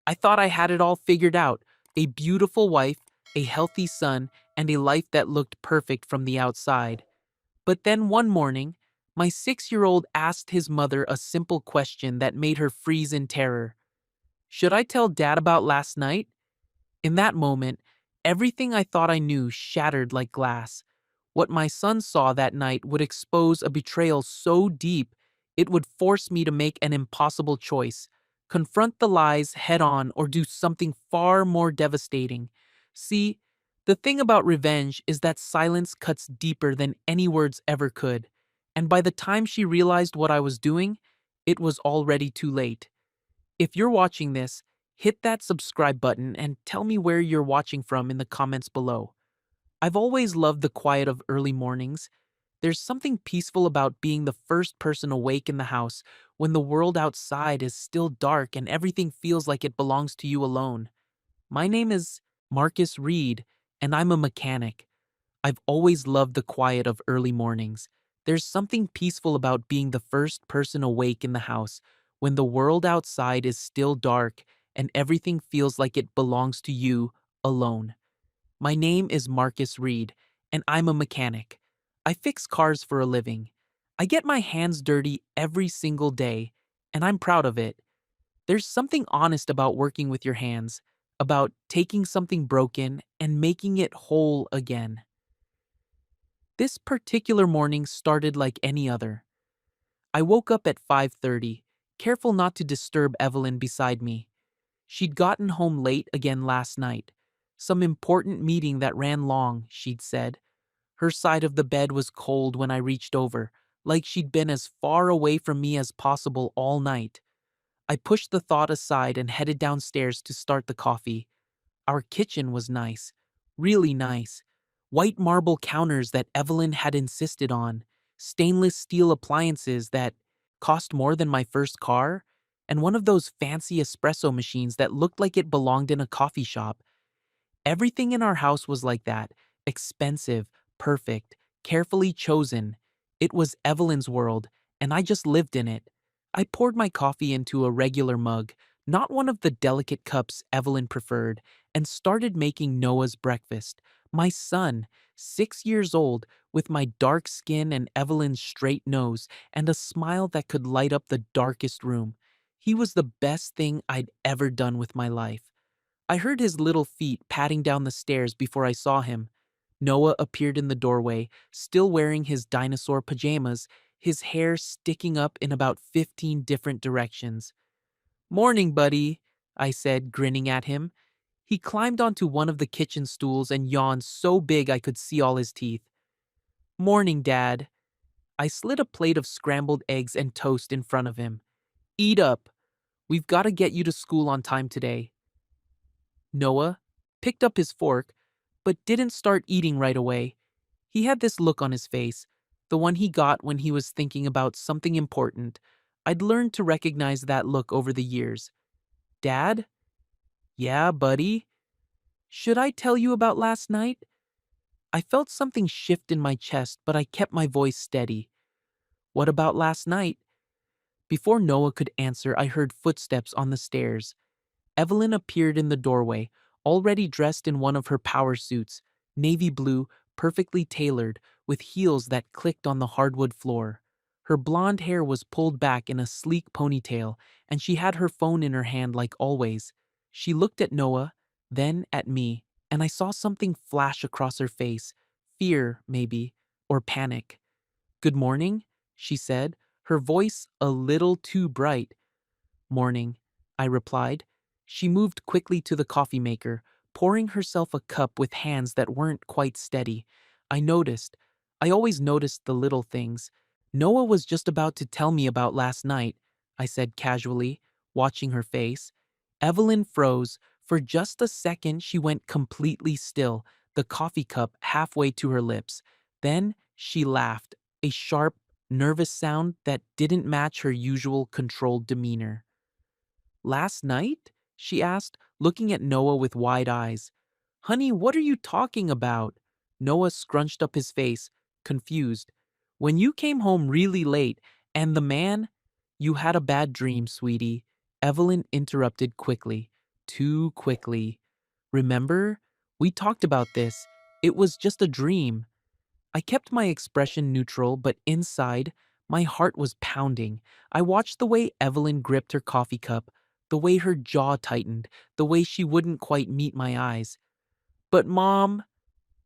I thought I had it all figured out: a beautiful wife, a healthy son, and a life that looked perfect from the outside. But then one morning, my 6 year old asked his mother a simple question that made her freeze in terror. Should I tell dad about last night? In that moment, everything I thought I knew shattered like glass. What my son saw that night would expose a betrayal so deep it would force me to make an impossible choice: confront the lies head on or do something far more devastating. See, the thing about revenge is that silence cuts deeper than any words ever could. And by the time she realized what I was doing, it was already too late. If you're watching this, hit that subscribe button and tell me where you're watching from in the comments below. I've always loved the quiet of early mornings. There's something peaceful about being the first person awake in the house when the world outside is still dark and everything feels like it belongs to you alone. My name is Marcus Reed, and I'm a mechanic. I've always loved the quiet of early mornings. There's something peaceful about being the first person awake in the house when the world outside is still dark and everything feels like it belongs to you alone. My name is Marcus Reed, and I'm a mechanic. I fix cars for a living. I get my hands dirty every single day, and I'm proud of it. There's something honest about working with your hands, about taking something broken and making it whole again. This particular morning started like any other. I woke up at 5:30, careful not to disturb Evelyn beside me. She'd gotten home late again last night. Some important meeting that ran long, she'd said. Her side of the bed was cold when I reached over, like she'd been as far away from me as possible all night. I pushed the thought aside and headed downstairs to start the coffee. Our kitchen was nice, really nice. White marble counters that Evelyn had insisted on, stainless steel appliances that cost more than my first car, and one of those fancy espresso machines that looked like it belonged in a coffee shop. Everything in our house was like that: expensive, perfect, carefully chosen. It was Evelyn's world, and I just lived in it. I poured my coffee into a regular mug, not one of the delicate cups Evelyn preferred, and started making Noah's breakfast. My son, 6 years old, with my dark skin and Evelyn's straight nose, and a smile that could light up the darkest room. He was the best thing I'd ever done with my life. I heard his little feet patting down the stairs before I saw him. Noah appeared in the doorway, still wearing his dinosaur pajamas, his hair sticking up in about 15 different directions. "Morning, buddy," I said, grinning at him. He climbed onto one of the kitchen stools and yawned so big I could see all his teeth. "Morning, Dad." I slid a plate of scrambled eggs and toast in front of him. "Eat up. We've got to get you to school on time today." Noah picked up his fork, but didn't start eating right away. He had this look on his face, the one he got when he was thinking about something important. I'd learned to recognize that look over the years. "Dad?" "Yeah, buddy?" "Should I tell you about last night?" I felt something shift in my chest, but I kept my voice steady. "What about last night?" Before Noah could answer, I heard footsteps on the stairs. Evelyn appeared in the doorway, already dressed in one of her power suits, navy blue, perfectly tailored, with heels that clicked on the hardwood floor. Her blonde hair was pulled back in a sleek ponytail, and she had her phone in her hand like always. She looked at Noah, then at me, and I saw something flash across her face: fear, maybe, or panic. "Good morning," she said, her voice a little too bright. "Morning," I replied. She moved quickly to the coffee maker, pouring herself a cup with hands that weren't quite steady. I noticed. I always noticed the little things. "Noah was just about to tell me about last night," I said casually, watching her face. Evelyn froze. For just a second, she went completely still, the coffee cup halfway to her lips. Then she laughed, a sharp, nervous sound that didn't match her usual controlled demeanor. "Last night?" she asked, looking at Noah with wide eyes. "Honey, what are you talking about?" Noah scrunched up his face, confused. "When you came home really late, and the man—" "You had a bad dream, sweetie," Evelyn interrupted quickly. too quickly. Remember? We talked about this. It was just a dream. I kept my expression neutral, but inside, my heart was pounding. I watched the way Evelyn gripped her coffee cup, the way her jaw tightened, the way she wouldn't quite meet my eyes. But Mom,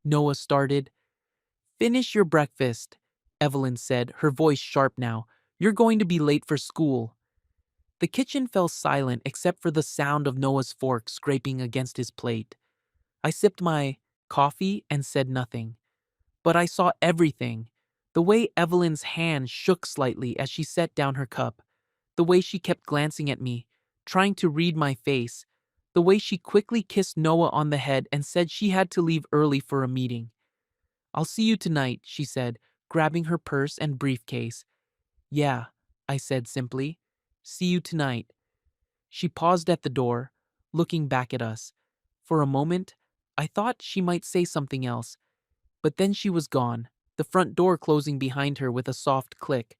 Noah started. Finish your breakfast, Evelyn said, her voice sharp now. You're going to be late for school. The kitchen fell silent except for the sound of Noah's fork scraping against his plate. I sipped my coffee and said nothing. But I saw everything. The way Evelyn's hand shook slightly as she set down her cup. The way she kept glancing at me, trying to read my face. The way she quickly kissed Noah on the head and said she had to leave early for a meeting. I'll see you tonight, she said, grabbing her purse and briefcase. Yeah, I said simply. See you tonight. She paused at the door, looking back at us. For a moment, I thought she might say something else, but then she was gone, the front door closing behind her with a soft click.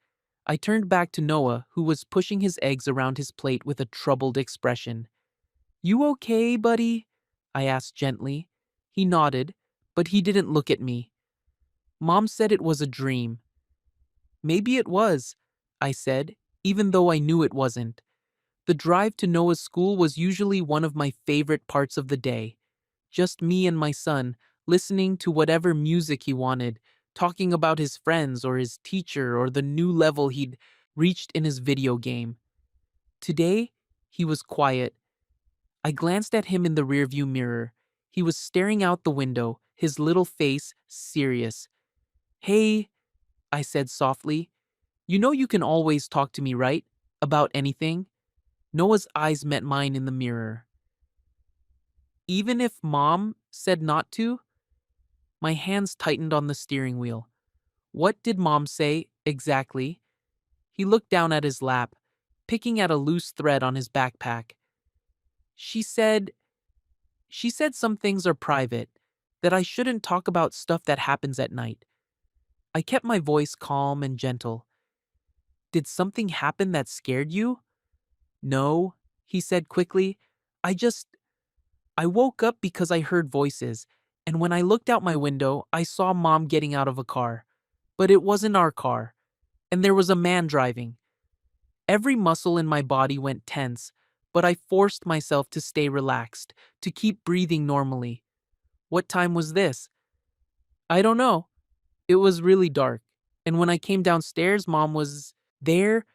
I turned back to Noah, who was pushing his eggs around his plate with a troubled expression. You okay, buddy? I asked gently. He nodded, but he didn't look at me. Mom said it was a dream. Maybe it was, I said, even though I knew it wasn't. The drive to Noah's school was usually one of my favorite parts of the day. Just me and my son, listening to whatever music he wanted, talking about his friends or his teacher or the new level he'd reached in his video game. Today, he was quiet. I glanced at him in the rearview mirror. He was staring out the window, his little face serious. Hey, I said softly. You know you can always talk to me, right? About anything? Noah's eyes met mine in the mirror. Even if Mom said not to? My hands tightened on the steering wheel. What did Mom say, exactly? He looked down at his lap, picking at a loose thread on his backpack. She said some things are private, that I shouldn't talk about stuff that happens at night. I kept my voice calm and gentle. Did something happen that scared you? No, he said quickly. I woke up because I heard voices, and when I looked out my window, I saw Mom getting out of a car. But it wasn't our car, and there was a man driving. Every muscle in my body went tense, but I forced myself to stay relaxed, to keep breathing normally. What time was this? I don't know. It was really dark, and when I came downstairs, Mom was there,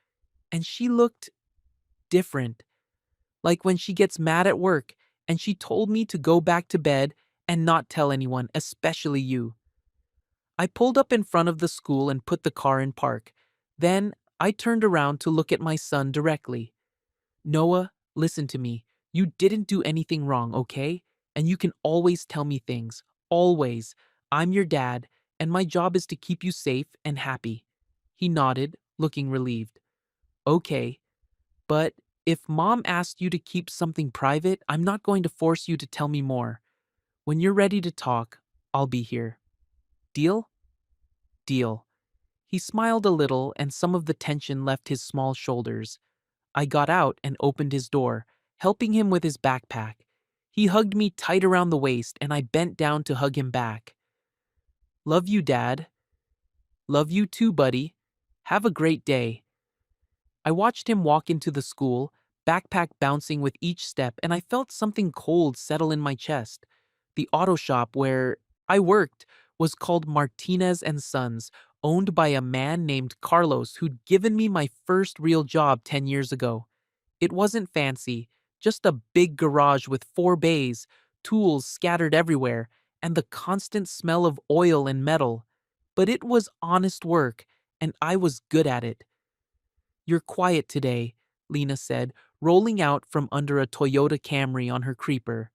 and she looked different. Like when she gets mad at work, and she told me to go back to bed and not tell anyone, especially you. I pulled up in front of the school and put the car in park. Then I turned around to look at my son directly. Noah, listen to me. You didn't do anything wrong, okay? And you can always tell me things. Always. I'm your dad, and my job is to keep you safe and happy. He nodded, looking relieved. Okay, but if Mom asked you to keep something private, I'm not going to force you to tell me more. When you're ready to talk, I'll be here. Deal? Deal. He smiled a little, and some of the tension left his small shoulders. I got out and opened his door, helping him with his backpack. He hugged me tight around the waist, and I bent down to hug him back. Love you, Dad. Love you too, buddy. Have a great day. I watched him walk into the school, backpack bouncing with each step, and I felt something cold settle in my chest. The auto shop where I worked was called Martinez and Sons, owned by a man named Carlos who'd given me my first real job 10 years ago. It wasn't fancy, just a big garage with 4 bays, tools scattered everywhere, and the constant smell of oil and metal. But it was honest work, and I was good at it. You're quiet today, Lena said, rolling out from under a Toyota Camry on her creeper.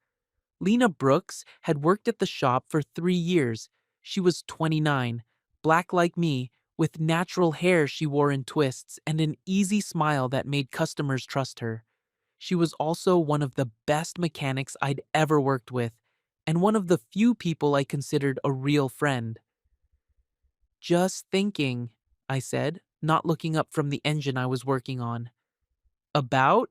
Lena Brooks had worked at the shop for 3 years. She was 29, black like me, with natural hair she wore in twists and an easy smile that made customers trust her. She was also one of the best mechanics I'd ever worked with, and one of the few people I considered a real friend. Just thinking, I said, not looking up from the engine I was working on. About?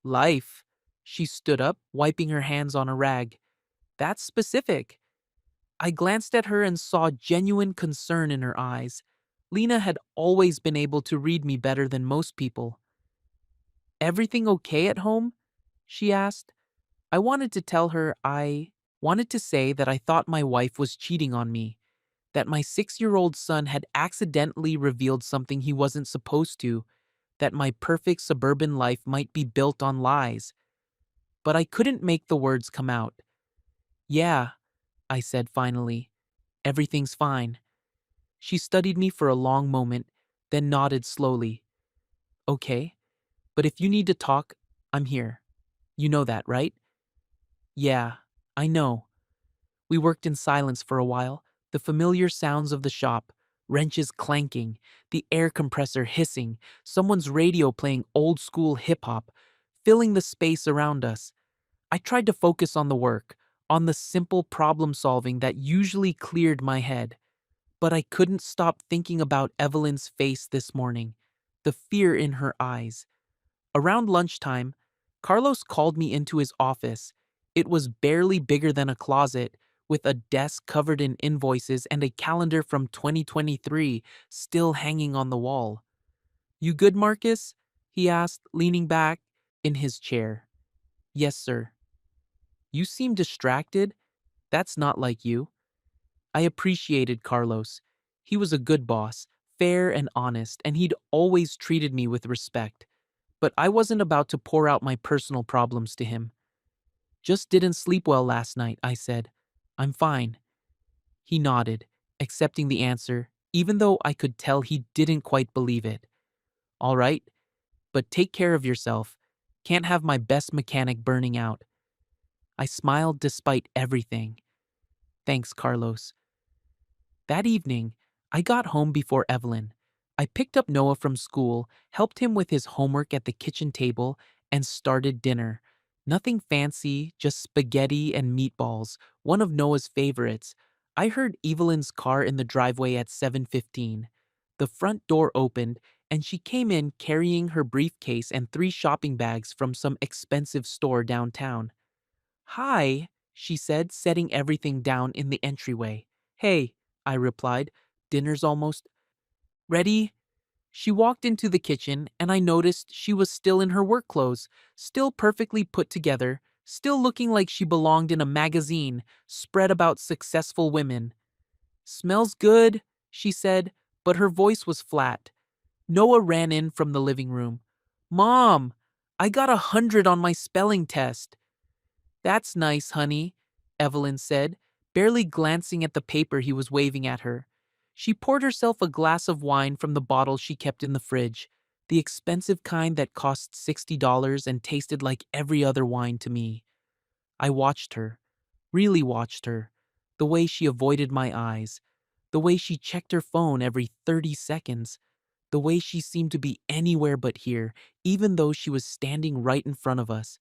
Life, She stood up, wiping her hands on a rag. That's specific. I glanced at her and saw genuine concern in her eyes. Lena had always been able to read me better than most people. Everything okay at home? She asked. I wanted to tell her I wanted to say that I thought my wife was cheating on me, that my 6-year-old son had accidentally revealed something he wasn't supposed to, that my perfect suburban life might be built on lies. But I couldn't make the words come out. Yeah, I said finally. Everything's fine. She studied me for a long moment, then nodded slowly. Okay, but if you need to talk, I'm here. You know that, right? Yeah, I know. We worked in silence for a while, the familiar sounds of the shop, wrenches clanking, the air compressor hissing, someone's radio playing old school hip hop, filling the space around us. I tried to focus on the work, on the simple problem solving that usually cleared my head. But I couldn't stop thinking about Evelyn's face this morning, the fear in her eyes. Around lunchtime, Carlos called me into his office. It was barely bigger than a closet, with a desk covered in invoices and a calendar from 2023 still hanging on the wall. You good, Marcus? He asked, leaning back in his chair. Yes, sir. You seem distracted. That's not like you. I appreciated Carlos. He was a good boss, fair and honest, and he'd always treated me with respect. But I wasn't about to pour out my personal problems to him. Just didn't sleep well last night, I said. I'm fine. He nodded, accepting the answer, even though I could tell he didn't quite believe it. All right, but take care of yourself. Can't have my best mechanic burning out. I smiled despite everything. Thanks, Carlos. That evening, I got home before Evelyn. I picked up Noah from school, helped him with his homework at the kitchen table, and started dinner. Nothing fancy, just spaghetti and meatballs, one of Noah's favorites. I heard Evelyn's car in the driveway at 7:15. The front door opened, and she came in carrying her briefcase and 3 shopping bags from some expensive store downtown. Hi, she said, setting everything down in the entryway. Hey, I replied, dinner's almost ready. She walked into the kitchen, and I noticed she was still in her work clothes, still perfectly put together, still looking like she belonged in a magazine spread about successful women. Smells good, she said, but her voice was flat. Noah ran in from the living room. Mom, I got 100 on my spelling test. That's nice, honey, Evelyn said, barely glancing at the paper he was waving at her. She poured herself a glass of wine from the bottle she kept in the fridge, the expensive kind that cost $60 and tasted like every other wine to me. I watched her, really watched her, the way she avoided my eyes, the way she checked her phone every 30 seconds, the way she seemed to be anywhere but here, even though she was standing right in front of us.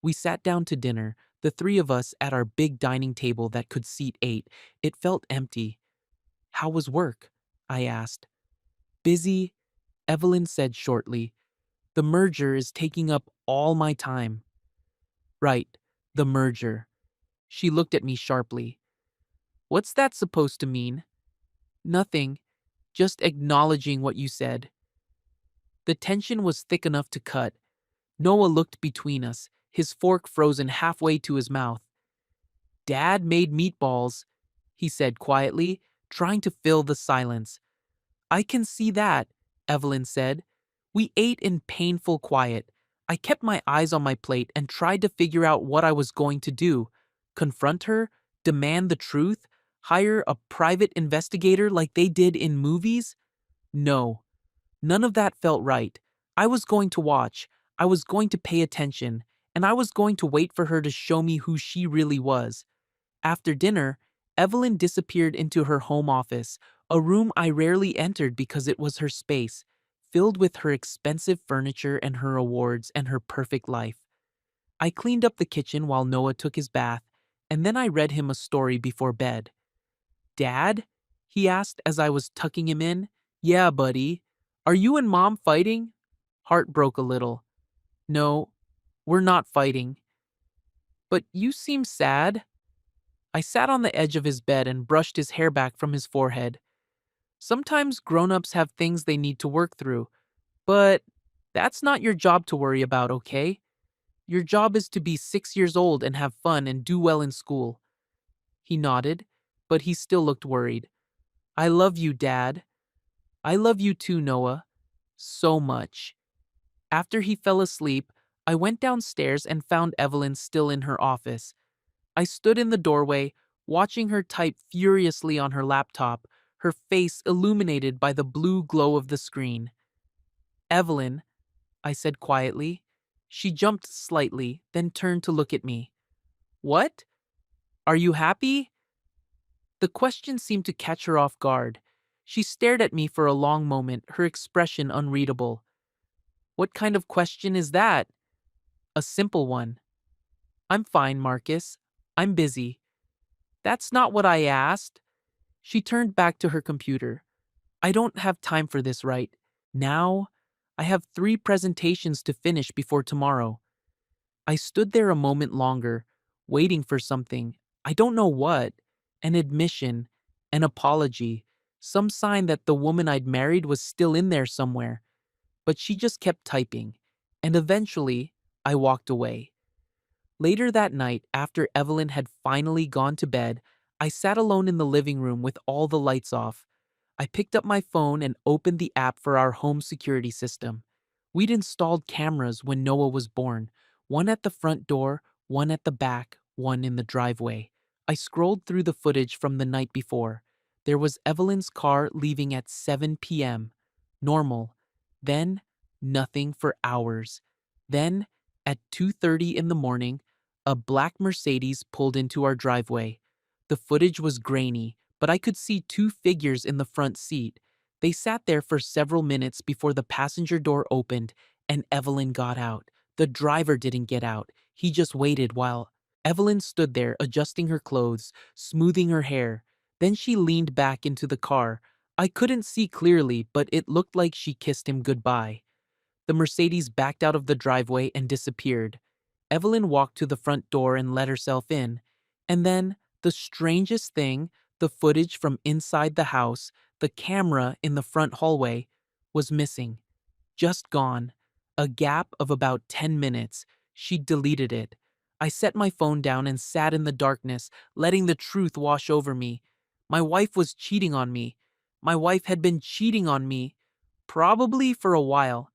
We sat down to dinner, the 3 of us at our big dining table that could seat 8. It felt empty. How was work? I asked. Busy, Evelyn said shortly. The merger is taking up all my time. Right, the merger. She looked at me sharply. What's that supposed to mean? Nothing, just acknowledging what you said. The tension was thick enough to cut. Noah looked between us, his fork frozen halfway to his mouth. Dad made meatballs, he said quietly, trying to fill the silence. I can see that, Evelyn said. We ate in painful quiet. I kept my eyes on my plate and tried to figure out what I was going to do. Confront her? Demand the truth? Hire a private investigator like they did in movies? No. None of that felt right. I was going to watch. I was going to pay attention. And I was going to wait for her to show me who she really was. After dinner, Evelyn disappeared into her home office, a room I rarely entered because it was her space, filled with her expensive furniture and her awards and her perfect life. I cleaned up the kitchen while Noah took his bath, and then I read him a story before bed. Dad? He asked as I was tucking him in. Yeah, buddy. Are you and Mom fighting? Heart broke a little. No, we're not fighting. But you seem sad. I sat on the edge of his bed and brushed his hair back from his forehead. Sometimes grown-ups have things they need to work through, but that's not your job to worry about, okay? Your job is to be 6 years old and have fun and do well in school. He nodded, but he still looked worried. I love you, Dad. I love you too, Noah. So much. After he fell asleep, I went downstairs and found Evelyn still in her office. I stood in the doorway, watching her type furiously on her laptop, her face illuminated by the blue glow of the screen. Evelyn, I said quietly. She jumped slightly, then turned to look at me. What? Are you happy? The question seemed to catch her off guard. She stared at me for a long moment, her expression unreadable. What kind of question is that? A simple one. I'm fine, Marcus. I'm busy. That's not what I asked. She turned back to her computer. I don't have time for this right now. I have 3 presentations to finish before tomorrow. I stood there a moment longer, waiting for something. I don't know what. An admission, an apology, some sign that the woman I'd married was still in there somewhere. But she just kept typing, and eventually, I walked away. Later that night, after Evelyn had finally gone to bed, I sat alone in the living room with all the lights off. I picked up my phone and opened the app for our home security system. We'd installed cameras when Noah was born, one at the front door, one at the back, one in the driveway. I scrolled through the footage from the night before. There was Evelyn's car leaving at 7 p.m. Normal. Then, nothing for hours. Then, at 2:30 in the morning, a black Mercedes pulled into our driveway. The footage was grainy, but I could see 2 figures in the front seat. They sat there for several minutes before the passenger door opened and Evelyn got out. The driver didn't get out. He just waited while Evelyn stood there adjusting her clothes, smoothing her hair. Then she leaned back into the car. I couldn't see clearly, but it looked like she kissed him goodbye. The Mercedes backed out of the driveway and disappeared. Evelyn walked to the front door and let herself in. And then, the strangest thing, the footage from inside the house, the camera in the front hallway, was missing. Just gone. A gap of about 10 minutes. She'd deleted it. I set my phone down and sat in the darkness, letting the truth wash over me. My wife was cheating on me. My wife had been cheating on me, probably for a while.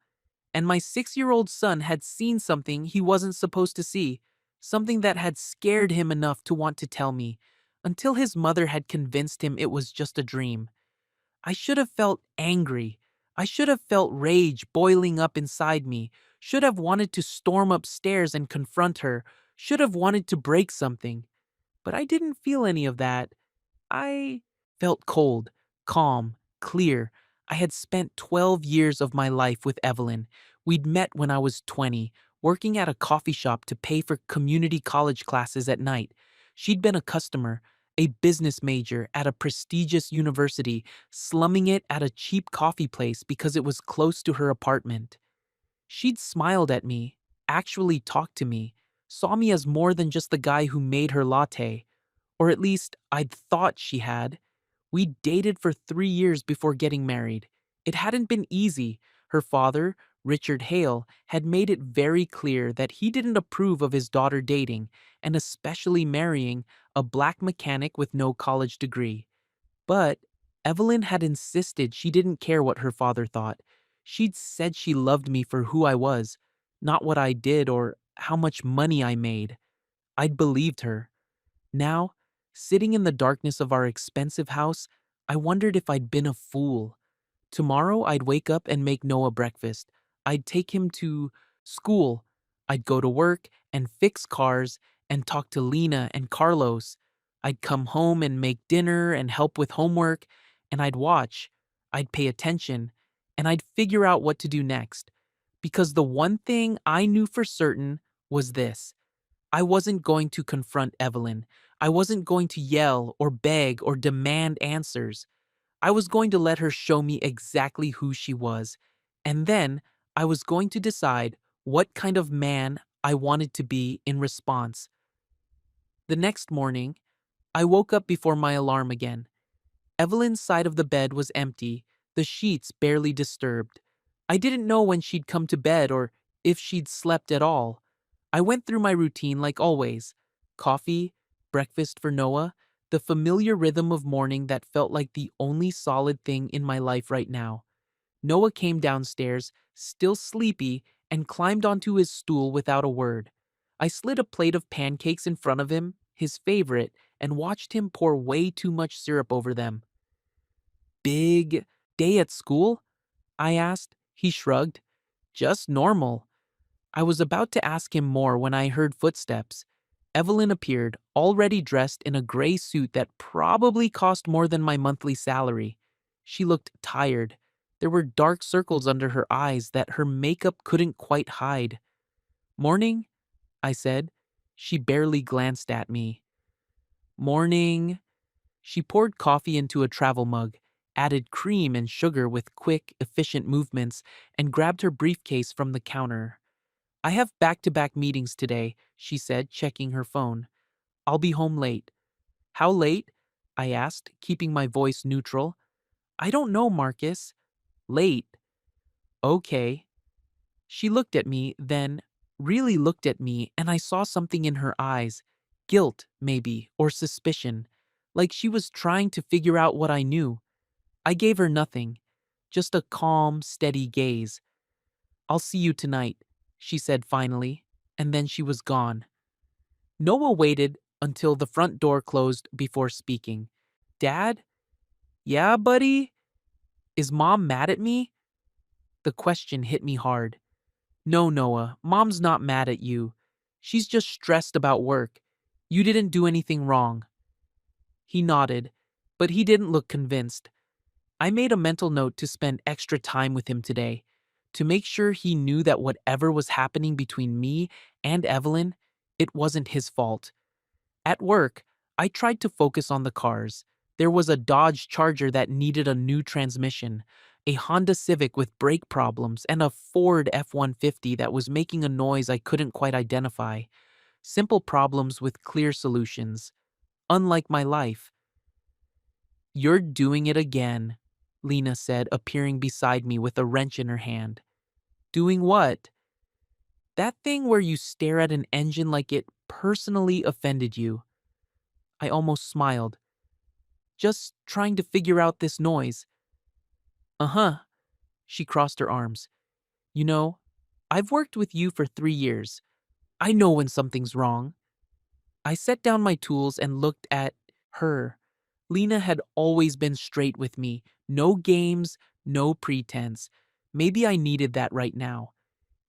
And my 6-year-old son had seen something he wasn't supposed to see, something that had scared him enough to want to tell me, until his mother had convinced him it was just a dream. I should have felt angry. I should have felt rage boiling up inside me, should have wanted to storm upstairs and confront her, should have wanted to break something. But I didn't feel any of that. I felt cold, calm, clear. I had spent 12 years of my life with Evelyn. We'd met when I was 20, working at a coffee shop to pay for community college classes at night. She'd been a customer, a business major at a prestigious university, slumming it at a cheap coffee place because it was close to her apartment. She'd smiled at me, actually talked to me, saw me as more than just the guy who made her latte. Or at least, I'd thought she had. We dated for 3 years before getting married. It hadn't been easy. Her father, Richard Hale, had made it very clear that he didn't approve of his daughter dating, and especially marrying, a black mechanic with no college degree. But Evelyn had insisted she didn't care what her father thought. She'd said she loved me for who I was, not what I did or how much money I made. I'd believed her. Now, sitting in the darkness of our expensive house, I wondered if I'd been a fool. Tomorrow, I'd wake up and make Noah breakfast. I'd take him to school. I'd go to work and fix cars and talk to Lena and Carlos. I'd come home and make dinner and help with homework, and I'd watch. I'd pay attention, and I'd figure out what to do next. Because the one thing I knew for certain was this. I wasn't going to confront Evelyn. I wasn't going to yell or beg or demand answers. I was going to let her show me exactly who she was. And then I was going to decide what kind of man I wanted to be in response. The next morning, I woke up before my alarm again. Evelyn's side of the bed was empty, the sheets barely disturbed. I didn't know when she'd come to bed or if she'd slept at all. I went through my routine like always: coffee, breakfast for Noah, the familiar rhythm of morning that felt like the only solid thing in my life right now. Noah came downstairs, still sleepy, and climbed onto his stool without a word. I slid a plate of pancakes in front of him, his favorite, and watched him pour way too much syrup over them. Big day at school? I asked. He shrugged. Just normal. I was about to ask him more when I heard footsteps. Evelyn appeared, already dressed in a gray suit that probably cost more than my monthly salary. She looked tired. There were dark circles under her eyes that her makeup couldn't quite hide. "Morning," I said. She barely glanced at me. "Morning." She poured coffee into a travel mug, added cream and sugar with quick, efficient movements, and grabbed her briefcase from the counter. "I have back-to-back meetings today," she said, checking her phone. "I'll be home late." "How late?" I asked, keeping my voice neutral. "I don't know, Marcus." "Late." "Okay." She looked at me, then really looked at me, and I saw something in her eyes. Guilt, maybe, or suspicion. Like she was trying to figure out what I knew. I gave her nothing. Just a calm, steady gaze. "I'll see you tonight," she said finally, and then she was gone. Noah waited until the front door closed before speaking. "Dad?" "Yeah, buddy?" "Is Mom mad at me?" The question hit me hard. "No, Noah, Mom's not mad at you. She's just stressed about work. You didn't do anything wrong." He nodded, but he didn't look convinced. I made a mental note to spend extra time with him today, to make sure he knew that whatever was happening between me and Evelyn, it wasn't his fault. At work, I tried to focus on the cars. There was a Dodge Charger that needed a new transmission, a Honda Civic with brake problems, and a Ford F-150 that was making a noise I couldn't quite identify. Simple problems with clear solutions. Unlike my life. "You're doing it again," Lena said, appearing beside me with a wrench in her hand. "Doing what?" "That thing where you stare at an engine like it personally offended you." I almost smiled. "Just trying to figure out this noise." "Uh-huh." She crossed her arms. "You know, I've worked with you for 3 years. I know when something's wrong." I set down my tools and looked at her. Lena had always been straight with me. No games, no pretense. Maybe I needed that right now.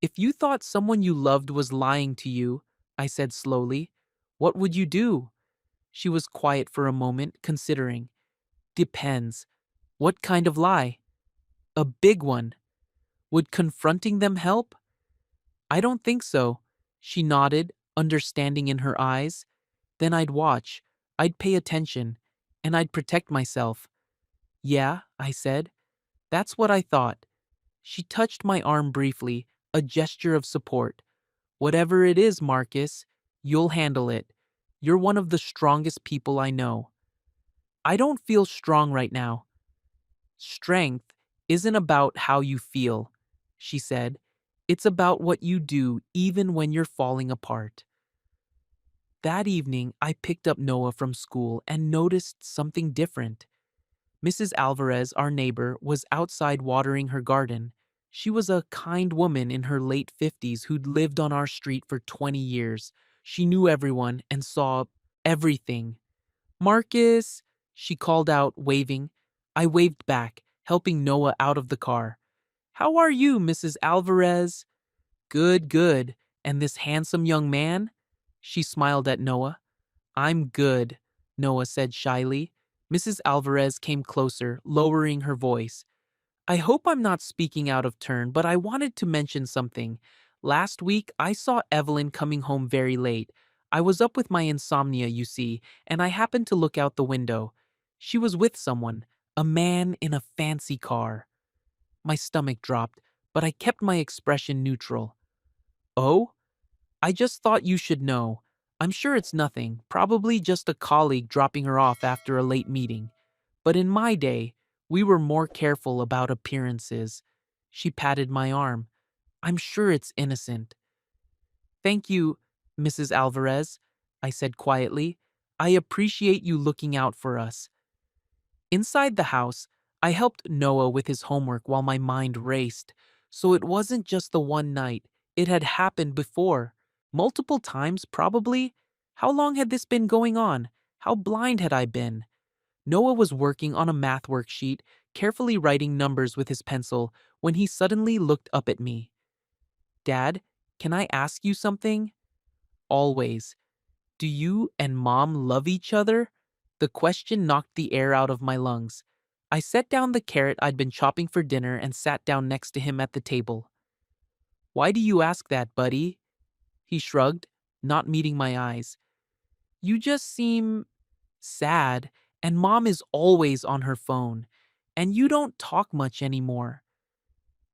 "If you thought someone you loved was lying to you," I said slowly, "what would you do?" She was quiet for a moment, considering. "Depends. What kind of lie?" "A big one." "Would confronting them help?" "I don't think so." She nodded, understanding in her eyes. "Then I'd watch. I'd pay attention. And I'd protect myself." "Yeah," I said. "That's what I thought." She touched my arm briefly, a gesture of support. "Whatever it is, Marcus, you'll handle it. You're one of the strongest people I know." "I don't feel strong right now." "Strength isn't about how you feel," she said. "It's about what you do even when you're falling apart." That evening, I picked up Noah from school and noticed something different. Mrs. Alvarez, our neighbor, was outside watering her garden. She was a kind woman in her late 50s who'd lived on our street for 20 years. She knew everyone and saw everything. "Marcus," she called out, waving. I waved back, helping Noah out of the car. "How are you, Mrs. Alvarez?" "Good, good. And this handsome young man?" She smiled at Noah. "I'm good," Noah said shyly. Mrs. Alvarez came closer, lowering her voice. "I hope I'm not speaking out of turn, but I wanted to mention something. Last week, I saw Evelyn coming home very late. I was up with my insomnia, you see, and I happened to look out the window. She was with someone, a man in a fancy car." My stomach dropped, but I kept my expression neutral. "Oh? I just thought you should know. I'm sure it's nothing, probably just a colleague dropping her off after a late meeting. But in my day, we were more careful about appearances. She patted my arm. I'm sure it's innocent. Thank you, Mrs. Alvarez, I said quietly. I appreciate you looking out for us. Inside the house, I helped Noah with his homework while my mind raced. So it wasn't just the one night. It had happened before. Multiple times, probably. How long had this been going on? How blind had I been? Noah was working on a math worksheet, carefully writing numbers with his pencil, when he suddenly looked up at me. Dad, can I ask you something? Always. Do you and Mom love each other? The question knocked the air out of my lungs. I set down the carrot I'd been chopping for dinner and sat down next to him at the table. Why do you ask that, buddy? He shrugged, not meeting my eyes. You just seem sad, and Mom is always on her phone, and you don't talk much anymore.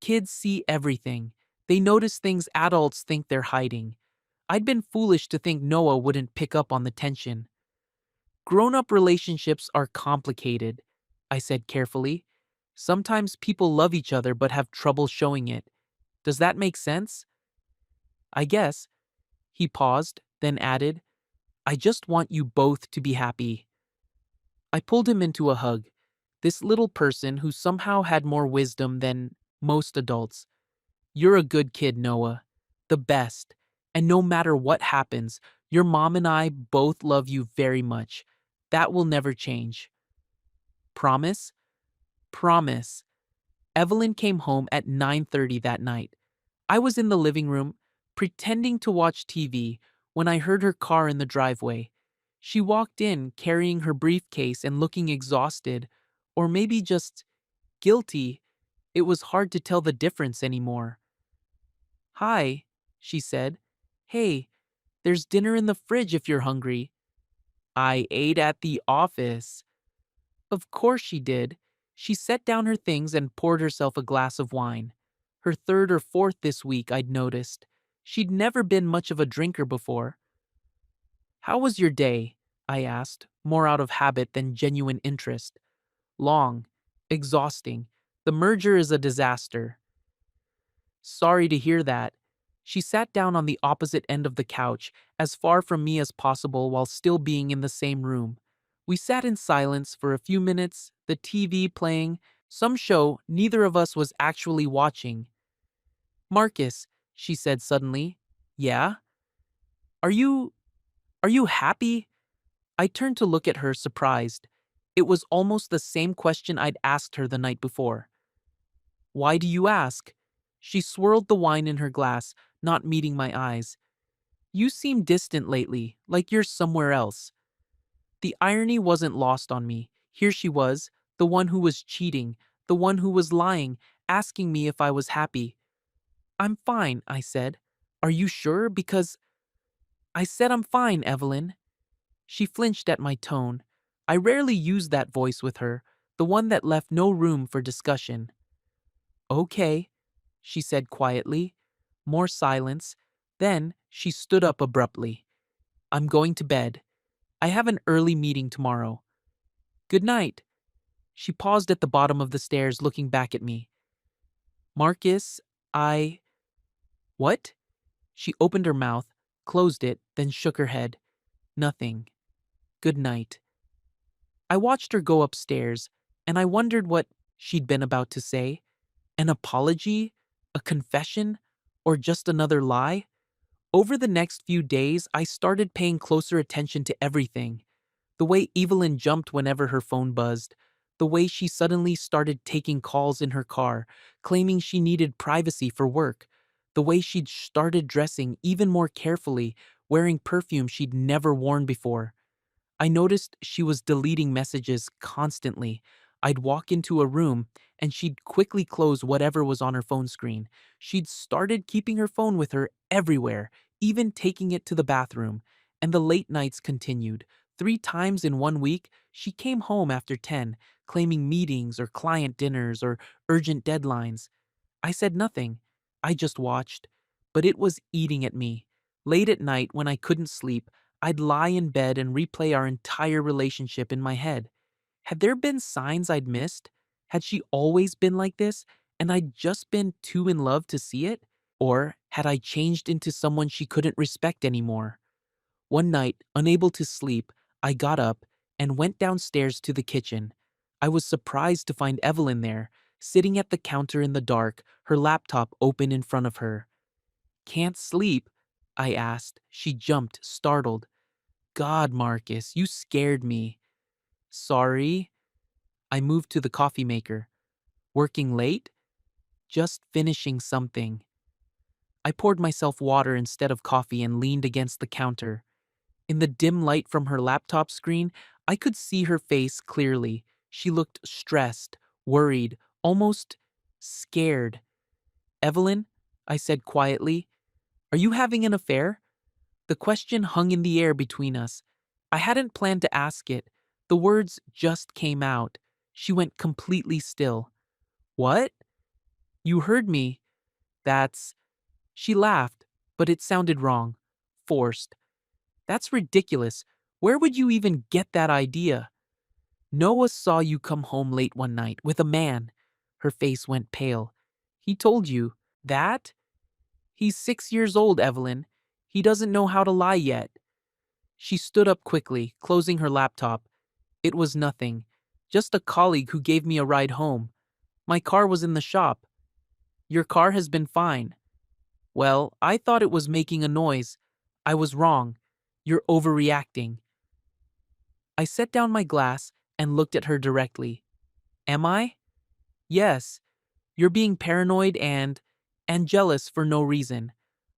Kids see everything. They notice things adults think they're hiding. I'd been foolish to think Noah wouldn't pick up on the tension. Grown-up relationships are complicated, I said carefully. Sometimes people love each other but have trouble showing it. Does that make sense? I guess. He paused, then added, I just want you both to be happy. I pulled him into a hug. This little person who somehow had more wisdom than most adults. You're a good kid, Noah. The best. And no matter what happens, your mom and I both love you very much. That will never change. Promise? Promise. Evelyn came home at 9:30 that night. I was in the living room, pretending to watch TV, when I heard her car in the driveway. She walked in carrying her briefcase and looking exhausted, or maybe just guilty. It was hard to tell the difference anymore. Hi, she said. Hey, there's dinner in the fridge if you're hungry. I ate at the office. Of course she did. She set down her things and poured herself a glass of wine. Her third or fourth this week, I'd noticed. She'd never been much of a drinker before. How was your day? I asked, more out of habit than genuine interest. Long. Exhausting. The merger is a disaster. Sorry to hear that. She sat down on the opposite end of the couch, as far from me as possible while still being in the same room. We sat in silence for a few minutes, the TV playing, some show neither of us was actually watching. Marcus, she said suddenly. Yeah? Are you... are you happy? I turned to look at her, surprised. It was almost the same question I'd asked her the night before. Why do you ask? She swirled the wine in her glass, not meeting my eyes. You seem distant lately, like you're somewhere else. The irony wasn't lost on me. Here she was, the one who was cheating, the one who was lying, asking me if I was happy. I'm fine, I said. Are you sure? Because I said I'm fine, Evelyn. She flinched at my tone. I rarely used that voice with her, the one that left no room for discussion. Okay, she said quietly. More silence. Then she stood up abruptly. I'm going to bed. I have an early meeting tomorrow. Good night. She paused at the bottom of the stairs, looking back at me. Marcus, I... What? She opened her mouth, closed it, then shook her head. Nothing. Good night. I watched her go upstairs, and I wondered what she'd been about to say. An apology? A confession? Or just another lie? Over the next few days, I started paying closer attention to everything. The way Evelyn jumped whenever her phone buzzed. The way she suddenly started taking calls in her car, claiming she needed privacy for work. The way she'd started dressing even more carefully, wearing perfume she'd never worn before. I noticed she was deleting messages constantly. I'd walk into a room, and she'd quickly close whatever was on her phone screen. She'd started keeping her phone with her everywhere, even taking it to the bathroom. And the late nights continued. 3 times in 1 week, she came home after 10, claiming meetings or client dinners or urgent deadlines. I said nothing. I just watched. But it was eating at me. Late at night, when I couldn't sleep, I'd lie in bed and replay our entire relationship in my head. Had there been signs I'd missed? Had she always been like this, and I'd just been too in love to see it? Or had I changed into someone she couldn't respect anymore? One night, unable to sleep, I got up and went downstairs to the kitchen. I was surprised to find Evelyn there, sitting at the counter in the dark, her laptop open in front of her. "Can't sleep?" I asked. She jumped, startled. "God, Marcus, you scared me." "Sorry." I moved to the coffee maker. "Working late?" "Just finishing something." I poured myself water instead of coffee and leaned against the counter. In the dim light from her laptop screen, I could see her face clearly. She looked stressed, worried, almost scared. "Evelyn," I said quietly, "are you having an affair?" The question hung in the air between us. I hadn't planned to ask it. The words just came out. She went completely still. "What?" "You heard me." "That's—" She laughed, but it sounded wrong. Forced. "That's ridiculous. Where would you even get that idea?" "Noah saw you come home late one night with a man." Her face went pale. "He told you that?" "He's 6 years old, Evelyn. He doesn't know how to lie yet." She stood up quickly, closing her laptop. "It was nothing. Just a colleague who gave me a ride home. My car was in the shop." "Your car has been fine." "Well, I thought it was making a noise. I was wrong. You're overreacting." I set down my glass and looked at her directly. "Am I?" "Yes. You're being paranoid and jealous for no reason.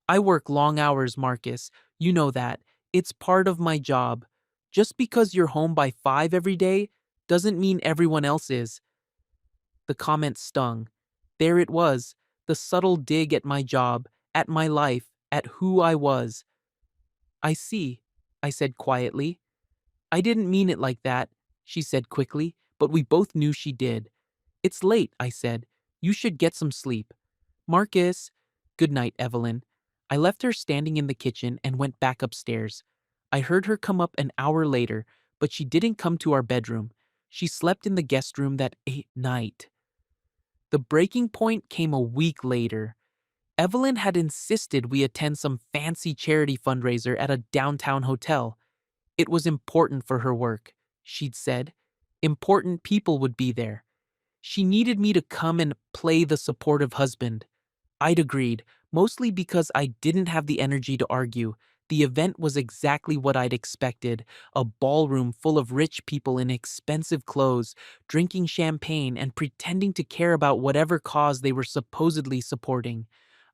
I work long hours, Marcus. You know that. It's part of my job. Just because you're home by 5 every day doesn't mean everyone else is." The comment stung. There it was, the subtle dig at my job, at my life, at who I was. "I see," I said quietly. "I didn't mean it like that," she said quickly, but we both knew she did. "It's late," I said. "You should get some sleep." "Marcus." "Good night, Evelyn." I left her standing in the kitchen and went back upstairs. I heard her come up an hour later, but she didn't come to our bedroom. She slept in the guest room that night. The breaking point came a week later. Evelyn had insisted we attend some fancy charity fundraiser at a downtown hotel. It was important for her work, she'd said. Important people would be there. She needed me to come and play the supportive husband. I'd agreed, mostly because I didn't have the energy to argue. The event was exactly what I'd expected, a ballroom full of rich people in expensive clothes, drinking champagne and pretending to care about whatever cause they were supposedly supporting.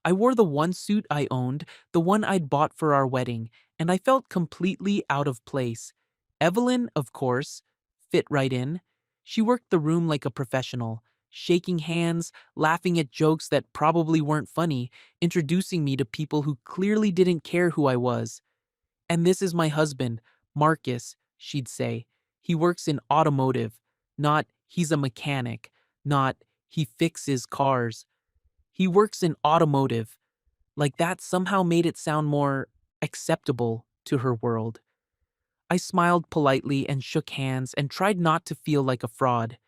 I wore the one suit I owned, the one I'd bought for our wedding, and I felt completely out of place. Evelyn, of course, fit right in. She worked the room like a professional, shaking hands, laughing at jokes that probably weren't funny, introducing me to people who clearly didn't care who I was. "And this is my husband, Marcus," she'd say. "He works in automotive. Not, he's a mechanic. Not, he fixes cars. He works in automotive." Like that somehow made it sound more acceptable to her world. I smiled politely and shook hands and tried not to feel like a fraud.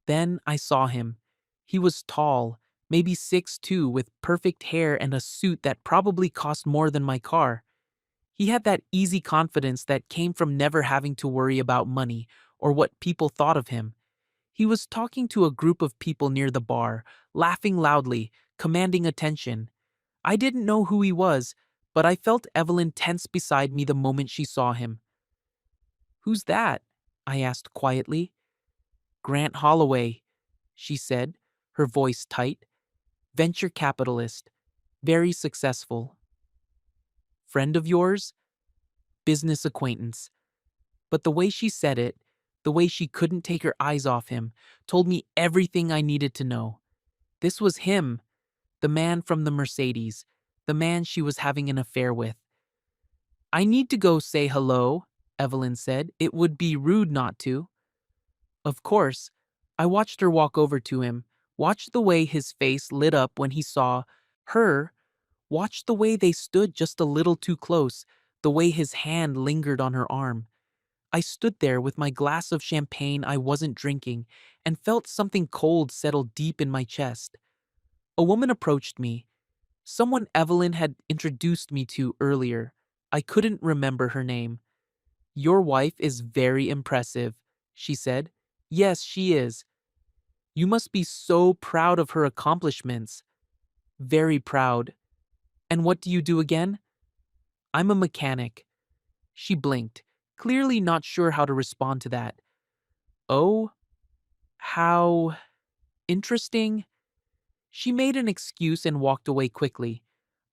Then I saw him. He was tall, maybe 6'2", with perfect hair and a suit that probably cost more than my car. He had that easy confidence that came from never having to worry about money or what people thought of him. He was talking to a group of people near the bar, laughing loudly, commanding attention. I didn't know who he was, but I felt Evelyn tense beside me the moment she saw him. "Who's that?" I asked quietly. "Grant Holloway," she said, her voice tight. "Venture capitalist. Very successful." "Friend of yours?" "Business acquaintance." But the way she said it, the way she couldn't take her eyes off him, told me everything I needed to know. This was him, the man from the Mercedes, the man she was having an affair with. "I need to go say hello," Evelyn said. "It would be rude not to." Of course, I watched her walk over to him, watched the way his face lit up when he saw her, watched the way they stood just a little too close, the way his hand lingered on her arm. I stood there with my glass of champagne I wasn't drinking and felt something cold settle deep in my chest. A woman approached me, someone Evelyn had introduced me to earlier. I couldn't remember her name. "Your wife is very impressive," she said. "Yes, she is. You must be so proud of her accomplishments." "Very proud." "And what do you do again?" "I'm a mechanic." She blinked, clearly not sure how to respond to that. "Oh, how interesting." She made an excuse and walked away quickly.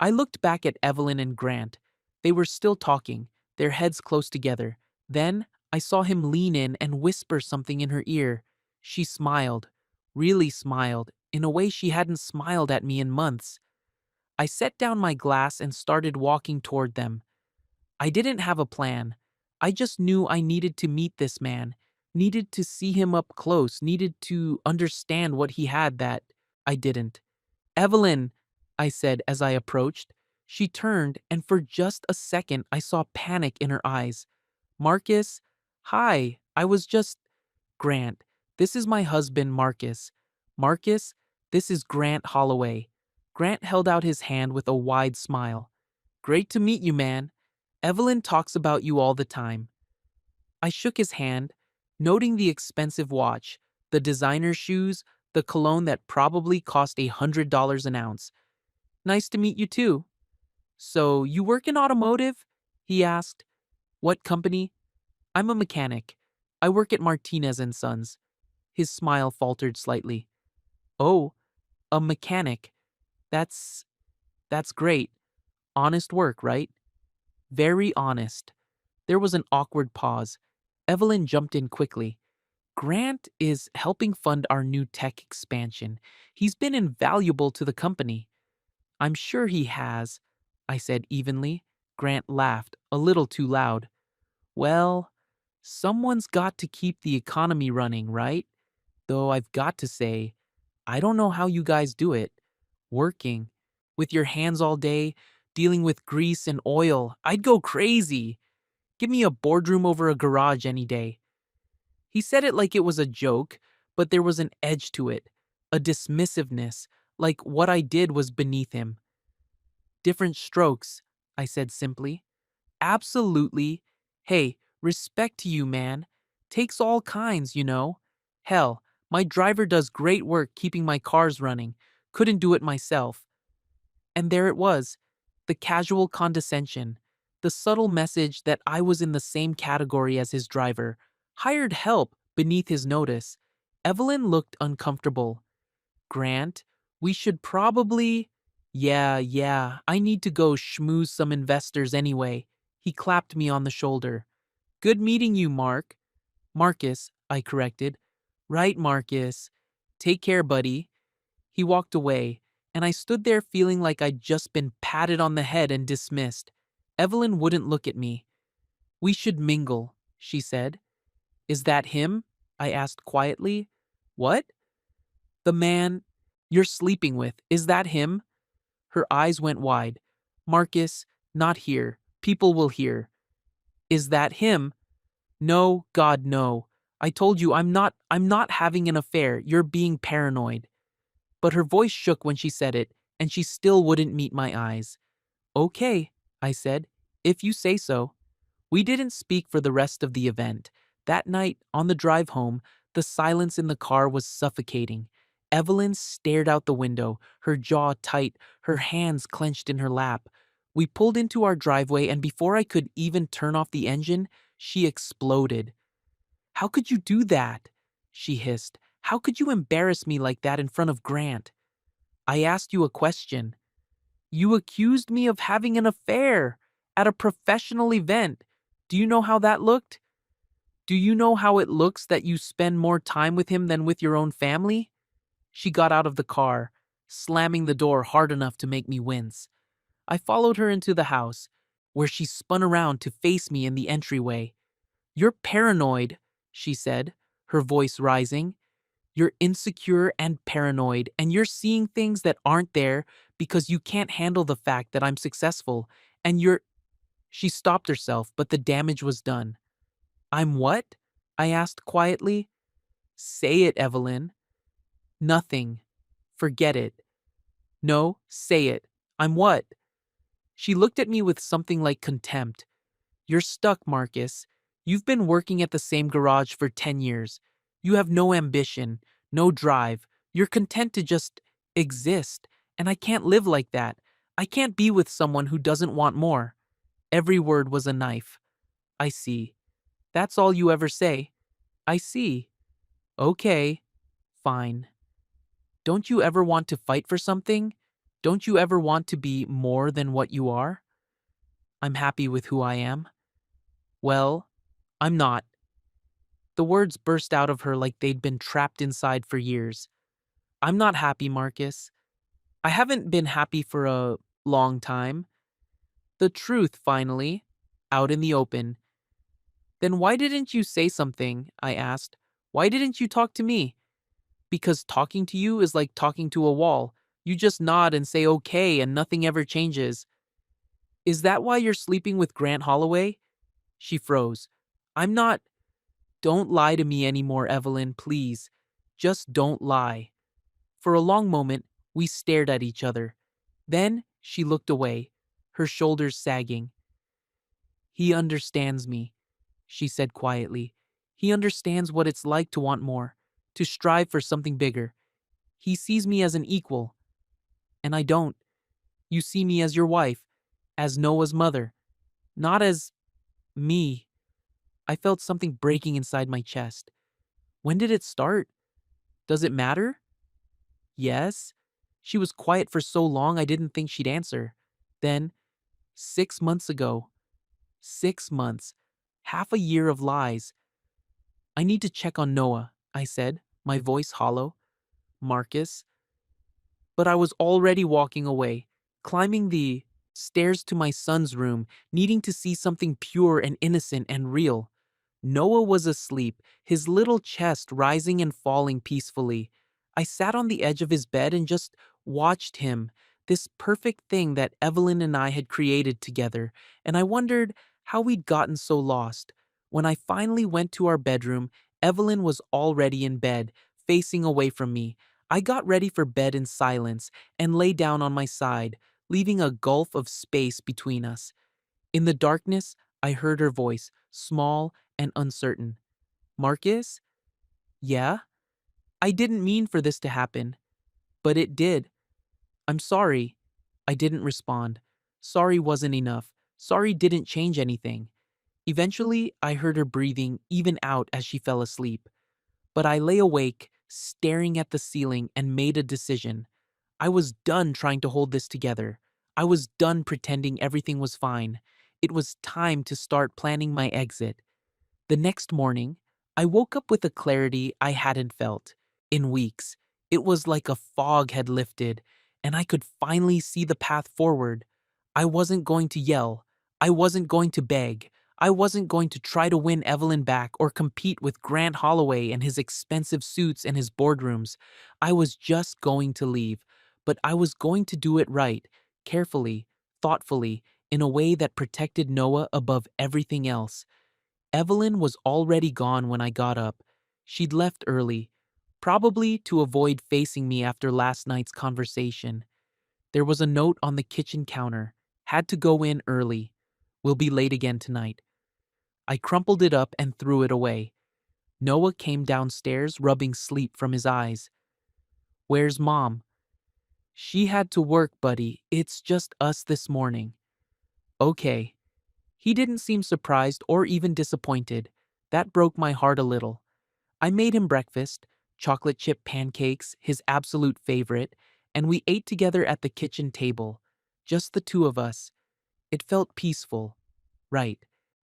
I looked back at Evelyn and Grant. They were still talking, their heads close together. Then I saw him lean in and whisper something in her ear. She smiled, really smiled, in a way she hadn't smiled at me in months. I set down my glass and started walking toward them. I didn't have a plan. I just knew I needed to meet this man, needed to see him up close, needed to understand what he had that I didn't. "Evelyn," I said as I approached. She turned, and for just a second I saw panic in her eyes. "Marcus, hi, I was just—" "Grant, this is my husband, Marcus. Marcus, this is Grant Holloway." Grant held out his hand with a wide smile. "Great to meet you, man. Evelyn talks about you all the time." I shook his hand, noting the expensive watch, the designer shoes, the cologne that probably cost $100 an ounce. "Nice to meet you too." "So, you work in automotive?" he asked. "What company?" "I'm a mechanic. I work at Martinez and Sons." His smile faltered slightly. "Oh, a mechanic. That's that's great. Honest work, right?" "Very honest." There was an awkward pause. Evelyn jumped in quickly. "Grant is helping fund our new tech expansion. He's been invaluable to the company." "I'm sure he has," I said evenly. Grant laughed, a little too loud. "Well, someone's got to keep the economy running, right? Though I've got to say, I don't know how you guys do it. Working, with your hands all day, dealing with grease and oil. I'd go crazy. Give me a boardroom over a garage any day." He said it like it was a joke, but there was an edge to it, a dismissiveness, like what I did was beneath him. "Different strokes," I said simply. "Absolutely. Hey, respect to you, man. Takes all kinds, you know. Hell, my driver does great work keeping my cars running. Couldn't do it myself." And there it was, the casual condescension, the subtle message that I was in the same category as his driver, hired help beneath his notice. Evelyn looked uncomfortable. "Grant, we should probably—" Yeah, I need to go schmooze some investors anyway." He clapped me on the shoulder. "Good meeting you, Mark." "Marcus," I corrected. "Right, Marcus. Take care, buddy." He walked away, and I stood there feeling like I'd just been patted on the head and dismissed. Evelyn wouldn't look at me. "We should mingle," she said. "Is that him?" I asked quietly. "What?" "The man you're sleeping with. Is that him?" Her eyes went wide. "Marcus, not here. People will hear." "Is that him?" "No, God, no. I told you I'm not having an affair. You're being paranoid." But her voice shook when she said it, and she still wouldn't meet my eyes. "Okay," I said, "if you say so." We didn't speak for the rest of the event. That night, on the drive home, the silence in the car was suffocating. Evelyn stared out the window, her jaw tight, her hands clenched in her lap. We pulled into our driveway, and before I could even turn off the engine, she exploded. "How could you do that?" she hissed. "How could you embarrass me like that in front of Grant?" "I asked you a question." "You accused me of having an affair at a professional event. Do you know how that looked? Do you know how it looks that you spend more time with him than with your own family?" She got out of the car, slamming the door hard enough to make me wince. I followed her into the house, where she spun around to face me in the entryway. "You're paranoid," she said, her voice rising. "You're insecure and paranoid, and you're seeing things that aren't there because you can't handle the fact that I'm successful, and you're—" She stopped herself, but the damage was done. I'm what? I asked quietly. Say it, Evelyn. Nothing. Forget it. No, say it. I'm what? She looked at me with something like contempt. You're stuck, Marcus. You've been working at the same garage for 10 years. You have no ambition, no drive. You're content to just exist. And I can't live like that. I can't be with someone who doesn't want more. Every word was a knife. I see. That's all you ever say. I see. Okay. Fine. Don't you ever want to fight for something? Don't you ever want to be more than what you are? I'm happy with who I am. Well, I'm not. The words burst out of her like they'd been trapped inside for years. I'm not happy, Marcus. I haven't been happy for a long time. The truth, finally, out in the open. Then why didn't you say something? I asked. Why didn't you talk to me? Because talking to you is like talking to a wall. You just nod and say okay and nothing ever changes. Is that why you're sleeping with Grant Holloway? She froze. I'm not. Don't lie to me anymore, Evelyn, please. Just don't lie. For a long moment, we stared at each other. Then she looked away, her shoulders sagging. He understands me, she said quietly. He understands what it's like to want more, to strive for something bigger. He sees me as an equal, and I don't. You see me as your wife, as Noah's mother, not as me. I felt something breaking inside my chest. When did it start? Does it matter? Yes. She was quiet for so long I didn't think she'd answer. Then, 6 months ago. 6 months. Half a year of lies. I need to check on Noah, I said, my voice hollow. Marcus. But I was already walking away, climbing the stairs to my son's room, needing to see something pure and innocent and real. Noah was asleep, his little chest rising and falling peacefully. I sat on the edge of his bed and just watched him, this perfect thing that Evelyn and I had created together, and I wondered how we'd gotten so lost. When I finally went to our bedroom, Evelyn was already in bed, facing away from me. I got ready for bed in silence and lay down on my side, leaving a gulf of space between us. In the darkness, I heard her voice, small and uncertain. Marcus? Yeah? I didn't mean for this to happen, but it did. I'm sorry. I didn't respond. Sorry wasn't enough. Sorry didn't change anything. Eventually, I heard her breathing even out as she fell asleep. But I lay awake, staring at the ceiling, and made a decision. I was done trying to hold this together. I was done pretending everything was fine. It was time to start planning my exit. The next morning, I woke up with a clarity I hadn't felt in weeks. It was like a fog had lifted, and I could finally see the path forward. I wasn't going to yell. I wasn't going to beg. I wasn't going to try to win Evelyn back or compete with Grant Holloway and his expensive suits and his boardrooms. I was just going to leave, but I was going to do it right, carefully, thoughtfully, in a way that protected Noah above everything else. Evelyn was already gone when I got up. She'd left early, probably to avoid facing me after last night's conversation. There was a note on the kitchen counter. Had to go in early. Will be late again tonight. I crumpled it up and threw it away. Noah came downstairs, rubbing sleep from his eyes. Where's Mom? She had to work, buddy. It's just us this morning. Okay. He didn't seem surprised or even disappointed. That broke my heart a little. I made him breakfast, chocolate chip pancakes, his absolute favorite, and we ate together at the kitchen table. Just the two of us. It felt peaceful. Right.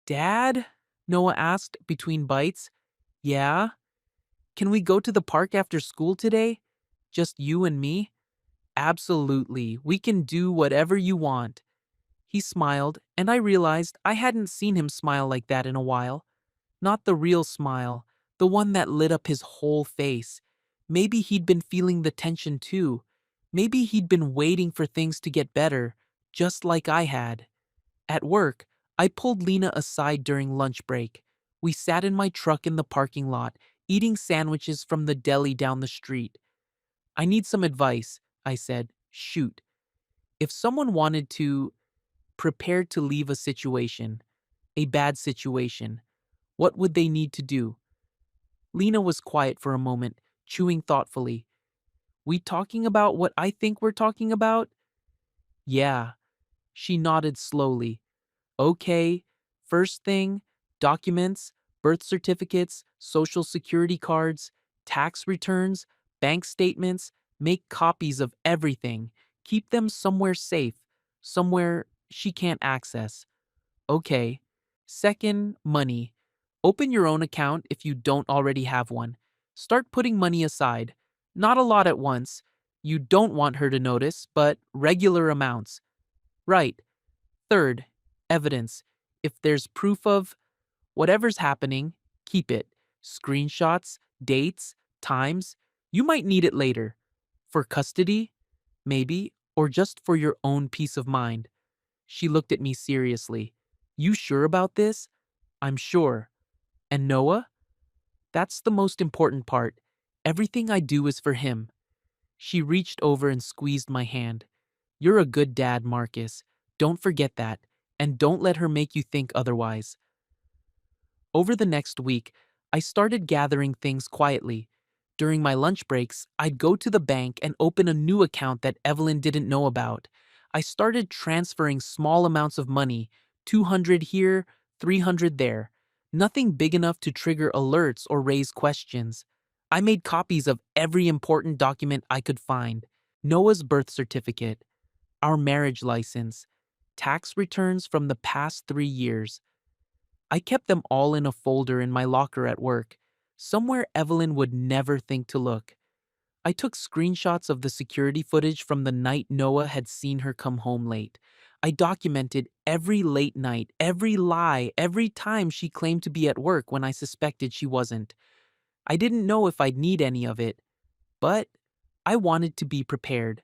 Dad? Noah asked between bites. Yeah? Can we go to the park after school today? Just you and me? Absolutely. We can do whatever you want. He smiled, and I realized I hadn't seen him smile like that in a while. Not the real smile, the one that lit up his whole face. Maybe he'd been feeling the tension too. Maybe he'd been waiting for things to get better, just like I had. At work, I pulled Lena aside during lunch break. We sat in my truck in the parking lot, eating sandwiches from the deli down the street. I need some advice, I said. Shoot. If someone wanted to prepare to leave a situation, a bad situation, what would they need to do? Lena was quiet for a moment, chewing thoughtfully. We talking about what I think we're talking about? Yeah. She nodded slowly. Okay, first thing, documents, birth certificates, social security cards, tax returns, bank statements, make copies of everything. Keep them somewhere safe, somewhere she can't access. Okay. Second, money. Open your own account if you don't already have one. Start putting money aside. Not a lot at once. You don't want her to notice, but regular amounts. Right. Third, evidence. If there's proof of whatever's happening, keep it. Screenshots, dates, times. You might need it later. For custody? Maybe. Or just for your own peace of mind. She looked at me seriously. You sure about this? I'm sure. And Noah? That's the most important part. Everything I do is for him. She reached over and squeezed my hand. You're a good dad, Marcus. Don't forget that. And don't let her make you think otherwise. Over the next week, I started gathering things quietly. During my lunch breaks, I'd go to the bank and open a new account that Evelyn didn't know about. I started transferring small amounts of money, 200 here, 300 there. Nothing big enough to trigger alerts or raise questions. I made copies of every important document I could find. Noah's birth certificate, our marriage license, tax returns from the past 3 years. I kept them all in a folder in my locker at work, somewhere Evelyn would never think to look. I took screenshots of the security footage from the night Noah had seen her come home late. I documented every late night, every lie, every time she claimed to be at work when I suspected she wasn't. I didn't know if I'd need any of it, but I wanted to be prepared.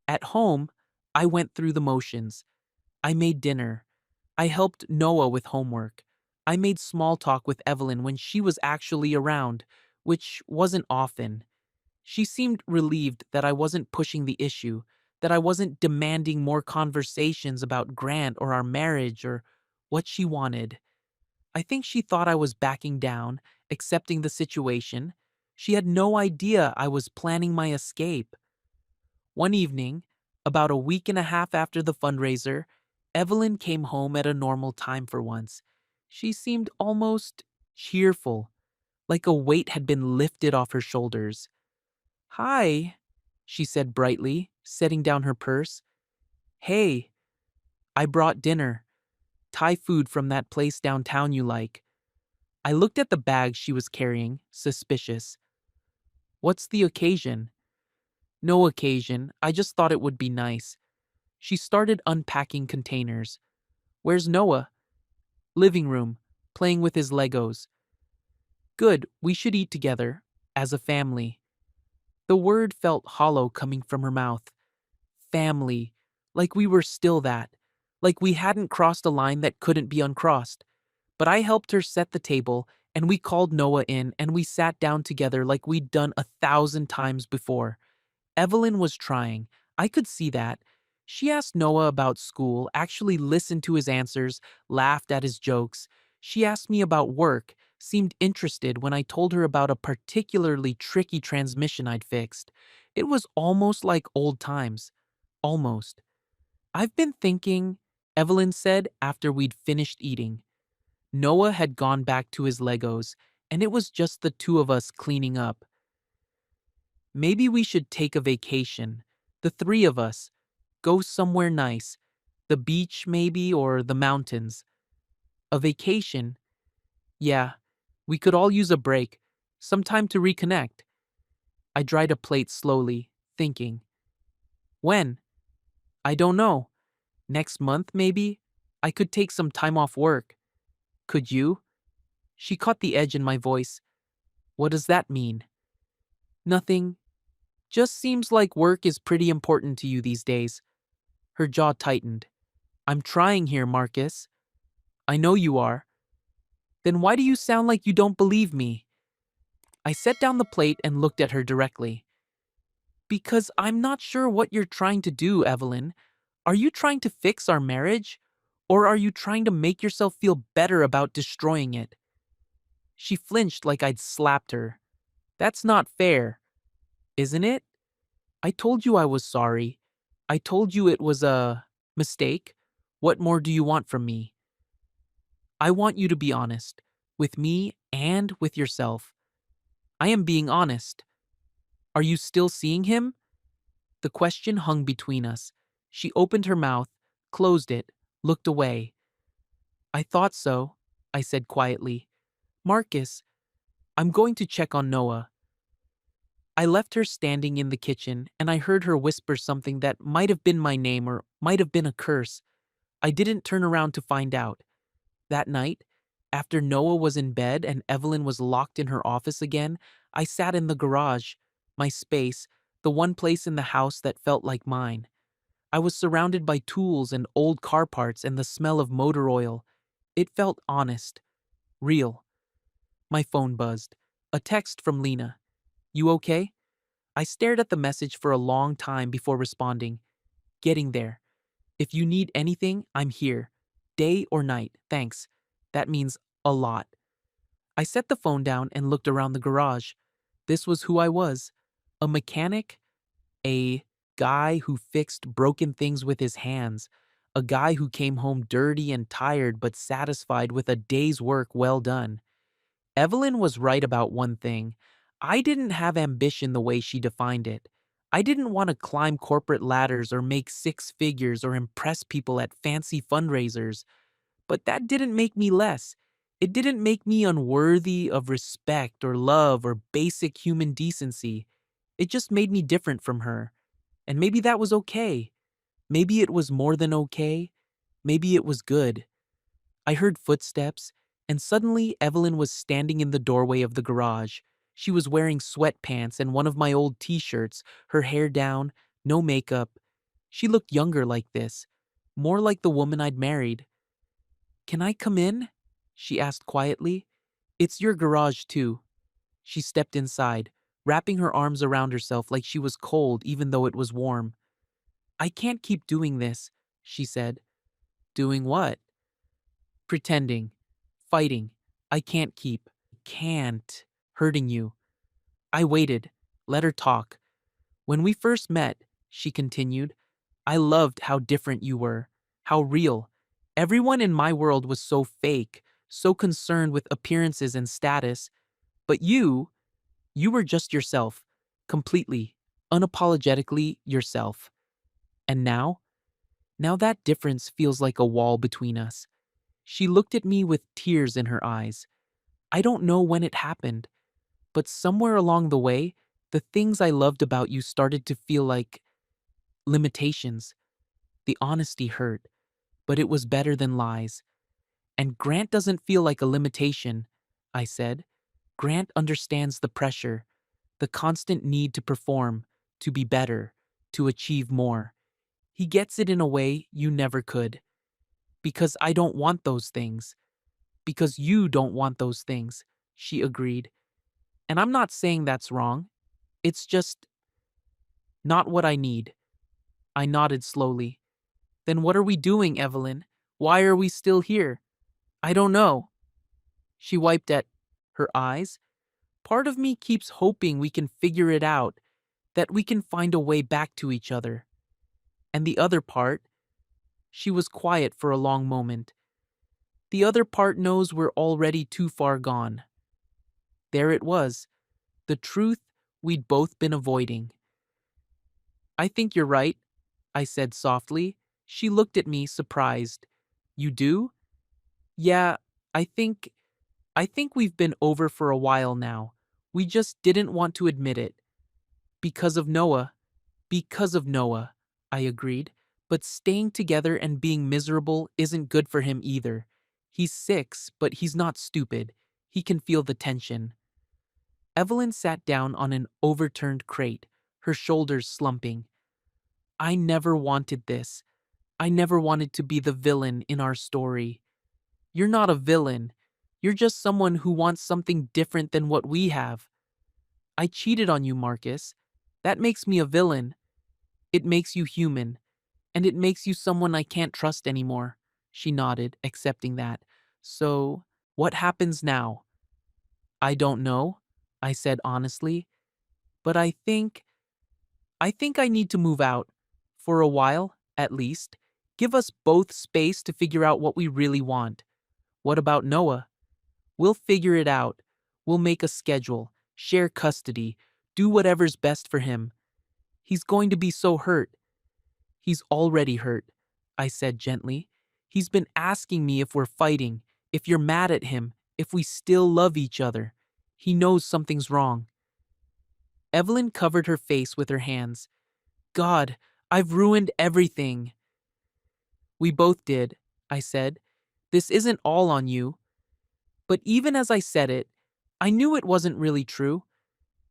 At home, I went through the motions. I made dinner. I helped Noah with homework. I made small talk with Evelyn when she was actually around, which wasn't often. She seemed relieved that I wasn't pushing the issue, that I wasn't demanding more conversations about Grant or our marriage or what she wanted. I think she thought I was backing down, accepting the situation. She had no idea I was planning my escape. One evening, about a week and a half after the fundraiser, Evelyn came home at a normal time for once. She seemed almost cheerful, like a weight had been lifted off her shoulders. Hi, she said brightly, setting down her purse. Hey, I brought dinner. Thai food from that place downtown you like. I looked at the bag she was carrying, suspicious. What's the occasion? No occasion, I just thought it would be nice. She started unpacking containers. Where's Noah? Living room, playing with his Legos. Good, we should eat together, as a family. The word felt hollow coming from her mouth. Family, like we were still that, like we hadn't crossed a line that couldn't be uncrossed. But I helped her set the table, and we called Noah in, and we sat down together like we'd done 1,000 times before. Evelyn was trying. I could see that. She asked Noah about school, actually listened to his answers, laughed at his jokes. She asked me about work, seemed interested when I told her about a particularly tricky transmission I'd fixed. It was almost like old times. Almost. I've been thinking, Evelyn said after we'd finished eating. Noah had gone back to his Legos, and it was just the two of us cleaning up. Maybe we should take a vacation, the three of us, go somewhere nice, the beach maybe or the mountains. A vacation? Yeah, we could all use a break, some time to reconnect. I dried a plate slowly, thinking. When? I don't know. Next month maybe? I could take some time off work. Could you? She caught the edge in my voice. What does that mean? Nothing. Just seems like work is pretty important to you these days. Her jaw tightened. I'm trying here, Marcus. I know you are. Then why do you sound like you don't believe me? I set down the plate and looked at her directly. Because I'm not sure what you're trying to do, Evelyn. Are you trying to fix our marriage? Or are you trying to make yourself feel better about destroying it? She flinched like I'd slapped her. That's not fair, isn't it? I told you I was sorry. I told you it was a mistake. What more do you want from me? I want you to be honest, with me and with yourself. I am being honest. Are you still seeing him? The question hung between us. She opened her mouth, closed it, looked away. I thought so, I said quietly. Marcus, I'm going to check on Noah. I left her standing in the kitchen and I heard her whisper something that might have been my name or might have been a curse. I didn't turn around to find out. That night, after Noah was in bed and Evelyn was locked in her office again, I sat in the garage, my space, the one place in the house that felt like mine. I was surrounded by tools and old car parts and the smell of motor oil. It felt honest, real. My phone buzzed. A text from Lena. You okay? I stared at the message for a long time before responding. Getting there. If you need anything, I'm here. Day or night, thanks. That means a lot. I set the phone down and looked around the garage. This was who I was. A mechanic, a guy who fixed broken things with his hands, a guy who came home dirty and tired but satisfied with a day's work well done. Evelyn was right about one thing. I didn't have ambition the way she defined it. I didn't want to climb corporate ladders or make six figures or impress people at fancy fundraisers. But that didn't make me less. It didn't make me unworthy of respect or love or basic human decency. It just made me different from her. And maybe that was okay. Maybe it was more than okay. Maybe it was good. I heard footsteps, and suddenly Evelyn was standing in the doorway of the garage. She was wearing sweatpants and one of my old t-shirts, her hair down, no makeup. She looked younger like this, more like the woman I'd married. Can I come in? She asked quietly. It's your garage too. She stepped inside, wrapping her arms around herself like she was cold even though it was warm. I can't keep doing this, she said. Doing what? Pretending. Fighting. I can't keep. Can't. Hurting you. I waited. Let her talk. When we first met, she continued, I loved how different you were. How real. Everyone in my world was so fake, so concerned with appearances and status. But you were just yourself. Completely, unapologetically yourself. And now? Now that difference feels like a wall between us. She looked at me with tears in her eyes. I don't know when it happened, but somewhere along the way, the things I loved about you started to feel like limitations. The honesty hurt, but it was better than lies. And Grant doesn't feel like a limitation, I said. Grant understands the pressure, the constant need to perform, to be better, to achieve more. He gets it in a way you never could. Because I don't want those things. Because you don't want those things, she agreed. And I'm not saying that's wrong. It's just not what I need. I nodded slowly. Then what are we doing, Evelyn? Why are we still here? I don't know. She wiped at her eyes. Part of me keeps hoping we can figure it out, that we can find a way back to each other. And the other part, she was quiet for a long moment. The other part knows we're already too far gone. There it was, the truth we'd both been avoiding. I think you're right, I said softly. She looked at me, surprised. You do? Yeah, I think we've been over for a while now. We just didn't want to admit it. Because of Noah. Because of Noah, I agreed. But staying together and being miserable isn't good for him either. He's 6, but he's not stupid. He can feel the tension. Evelyn sat down on an overturned crate, her shoulders slumping. I never wanted this. I never wanted to be the villain in our story. You're not a villain. You're just someone who wants something different than what we have. I cheated on you, Marcus. That makes me a villain. It makes you human. And it makes you someone I can't trust anymore. She nodded, accepting that. So, what happens now? I don't know, I said honestly, but I think I need to move out. For a while, at least. Give us both space to figure out what we really want. What about Noah? We'll figure it out. We'll make a schedule, share custody, do whatever's best for him. He's going to be so hurt. He's already hurt, I said gently. He's been asking me if we're fighting, if you're mad at him, if we still love each other. He knows something's wrong. Evelyn covered her face with her hands. God, I've ruined everything. We both did, I said. This isn't all on you. But even as I said it, I knew it wasn't really true.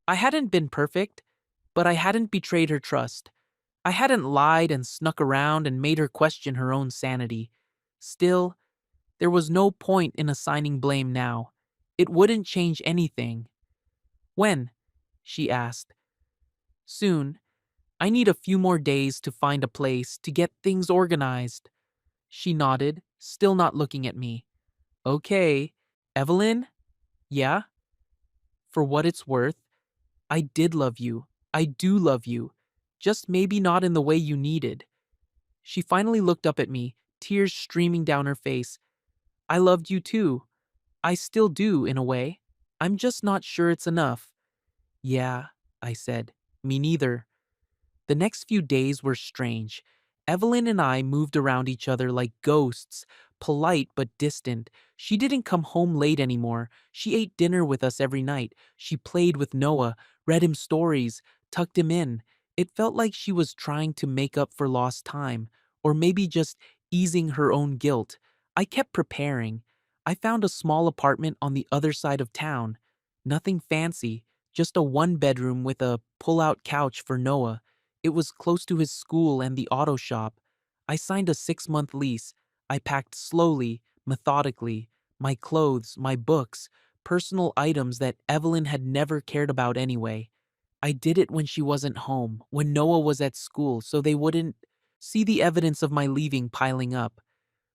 I hadn't been perfect, but I hadn't betrayed her trust. I hadn't lied and snuck around and made her question her own sanity. Still, there was no point in assigning blame now. It wouldn't change anything. When? She asked. Soon. I need a few more days to find a place to get things organized. She nodded, still not looking at me. Okay. Evelyn? Yeah? For what it's worth, I did love you. I do love you. Just maybe not in the way you needed. She finally looked up at me, tears streaming down her face. I loved you too. I still do, in a way. I'm just not sure it's enough. Yeah, I said. Me neither. The next few days were strange. Evelyn and I moved around each other like ghosts, polite but distant. She didn't come home late anymore. She ate dinner with us every night. She played with Noah, read him stories, tucked him in. It felt like she was trying to make up for lost time, or maybe just easing her own guilt. I kept preparing. I found a small apartment on the other side of town. Nothing fancy, just a one-bedroom with a pull-out couch for Noah. It was close to his school and the auto shop. I signed a 6-month lease. I packed slowly, methodically, my clothes, my books, personal items that Evelyn had never cared about anyway. I did it when she wasn't home, when Noah was at school, so they wouldn't see the evidence of my leaving piling up.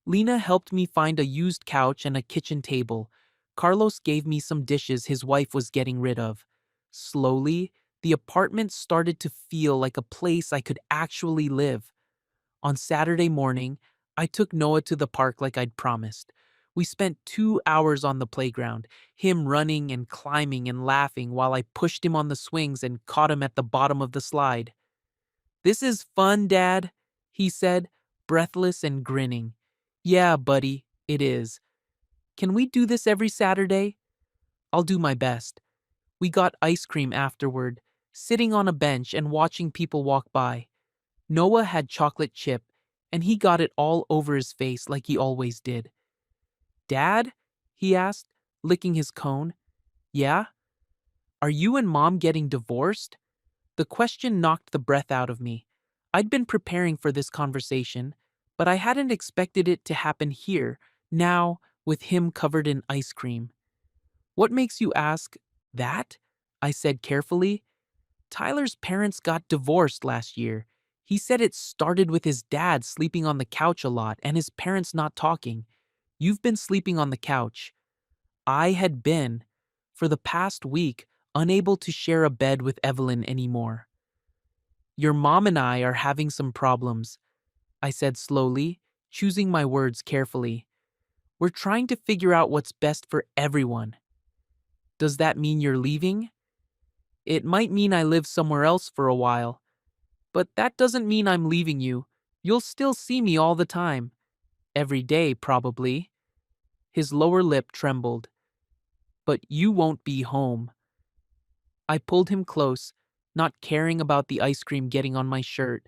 Lena helped me find a used couch and a kitchen table. Carlos gave me some dishes his wife was getting rid of. Slowly, the apartment started to feel like a place I could actually live. On Saturday morning, I took Noah to the park like I'd promised. We spent 2 hours on the playground, him running and climbing and laughing while I pushed him on the swings and caught him at the bottom of the slide. This is fun, Dad, he said, breathless and grinning. Yeah, buddy, it is. Can we do this every Saturday? I'll do my best. We got ice cream afterward, sitting on a bench and watching people walk by. Noah had chocolate chip, and he got it all over his face like he always did. Dad? He asked, licking his cone. Yeah? Are you and Mom getting divorced? The question knocked the breath out of me. I'd been preparing for this conversation, but I hadn't expected it to happen here, now, with him covered in ice cream. What makes you ask that? I said carefully. Tyler's parents got divorced last year. He said it started with his dad sleeping on the couch a lot and his parents not talking. You've been sleeping on the couch. I had been, for the past week, unable to share a bed with Evelyn anymore. Your mom and I are having some problems, I said slowly, choosing my words carefully. We're trying to figure out what's best for everyone. Does that mean you're leaving? It might mean I live somewhere else for a while. But that doesn't mean I'm leaving you. You'll still see me all the time. Every day, probably. His lower lip trembled. But you won't be home. I pulled him close, not caring about the ice cream getting on my shirt.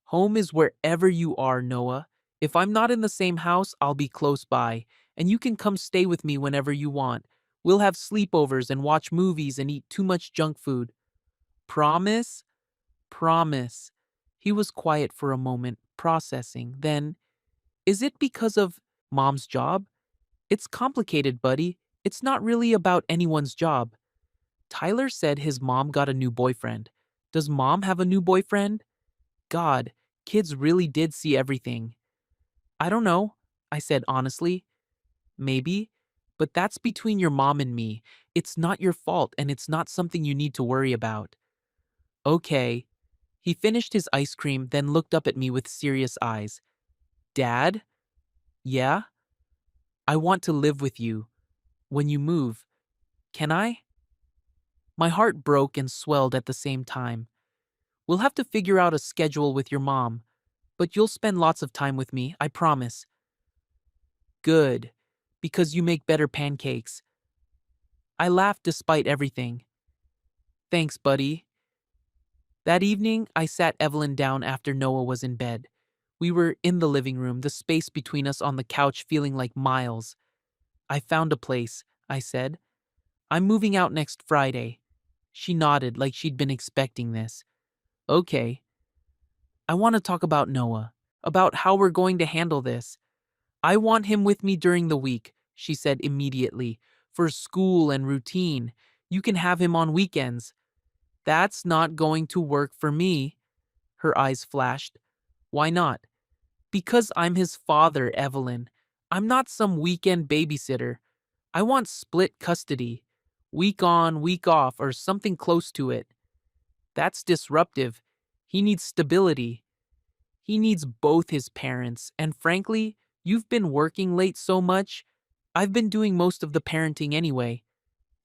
Home is wherever you are, Noah. If I'm not in the same house, I'll be close by, and you can come stay with me whenever you want. We'll have sleepovers and watch movies and eat too much junk food. Promise? Promise. He was quiet for a moment, processing. Then, is it because of Mom's job? It's complicated, buddy. It's not really about anyone's job. Tyler said his mom got a new boyfriend. Does mom have a new boyfriend? God, kids really did see everything. I don't know, I said honestly. Maybe. But that's between your mom and me. It's not your fault and it's not something you need to worry about. Okay. He finished his ice cream, then looked up at me with serious eyes. Dad? Yeah? I want to live with you. When you move. Can I? My heart broke and swelled at the same time. We'll have to figure out a schedule with your mom, but you'll spend lots of time with me, I promise. Good, because you make better pancakes. I laughed despite everything. Thanks, buddy. That evening, I sat Evelyn down after Noah was in bed. We were in the living room, the space between us on the couch feeling like miles. I found a place, I said. I'm moving out next Friday. She nodded like she'd been expecting this. Okay. I want to talk about Noah, about how we're going to handle this. I want him with me during the week, she said immediately, for school and routine. You can have him on weekends. That's not going to work for me. Her eyes flashed. Why not? Because I'm his father, Evelyn. I'm not some weekend babysitter. I want split custody. Week on, week off, or something close to it. That's disruptive. He needs stability. He needs both his parents, and frankly, you've been working late so much, I've been doing most of the parenting anyway.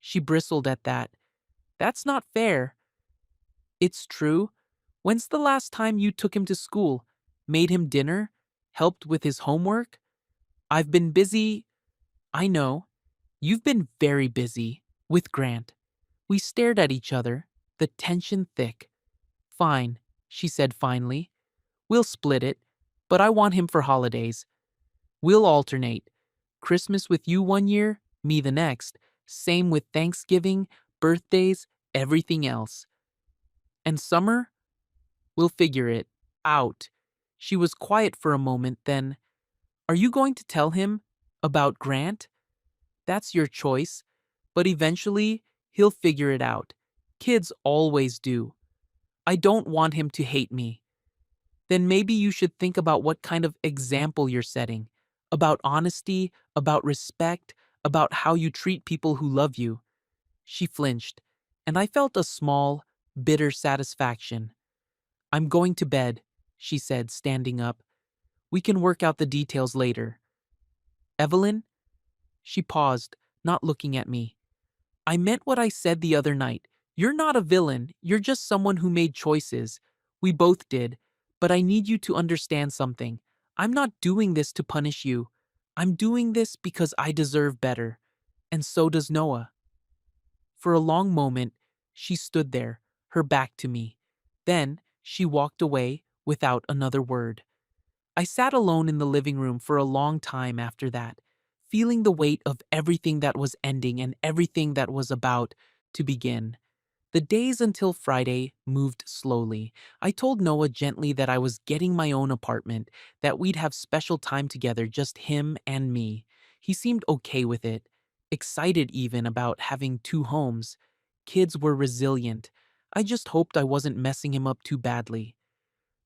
She bristled at that. That's not fair. It's true. When's the last time you took him to school, made him dinner, helped with his homework? I've been busy. I know. You've been very busy with Grant. We stared at each other, the tension thick. Fine, she said finally. We'll split it, but I want him for holidays. We'll alternate. Christmas with you one year, me the next. Same with Thanksgiving, birthdays, everything else. And summer? We'll figure it out. She was quiet for a moment, then, are you going to tell him about Grant? That's your choice, but eventually he'll figure it out. Kids always do. I don't want him to hate me. Then maybe you should think about what kind of example you're setting. About honesty, about respect, about how you treat people who love you. She flinched, and I felt a small, bitter satisfaction. I'm going to bed, she said, standing up. We can work out the details later. Evelyn? She paused, not looking at me. I meant what I said the other night. You're not a villain, you're just someone who made choices. We both did. But I need you to understand something. I'm not doing this to punish you. I'm doing this because I deserve better. And so does Noah. For a long moment, she stood there, her back to me. Then she walked away without another word. I sat alone in the living room for a long time after that, feeling the weight of everything that was ending and everything that was about to begin. The days until Friday moved slowly. I told Noah gently that I was getting my own apartment, that we'd have special time together, just him and me. He seemed okay with it, excited even about having two homes. Kids were resilient. I just hoped I wasn't messing him up too badly.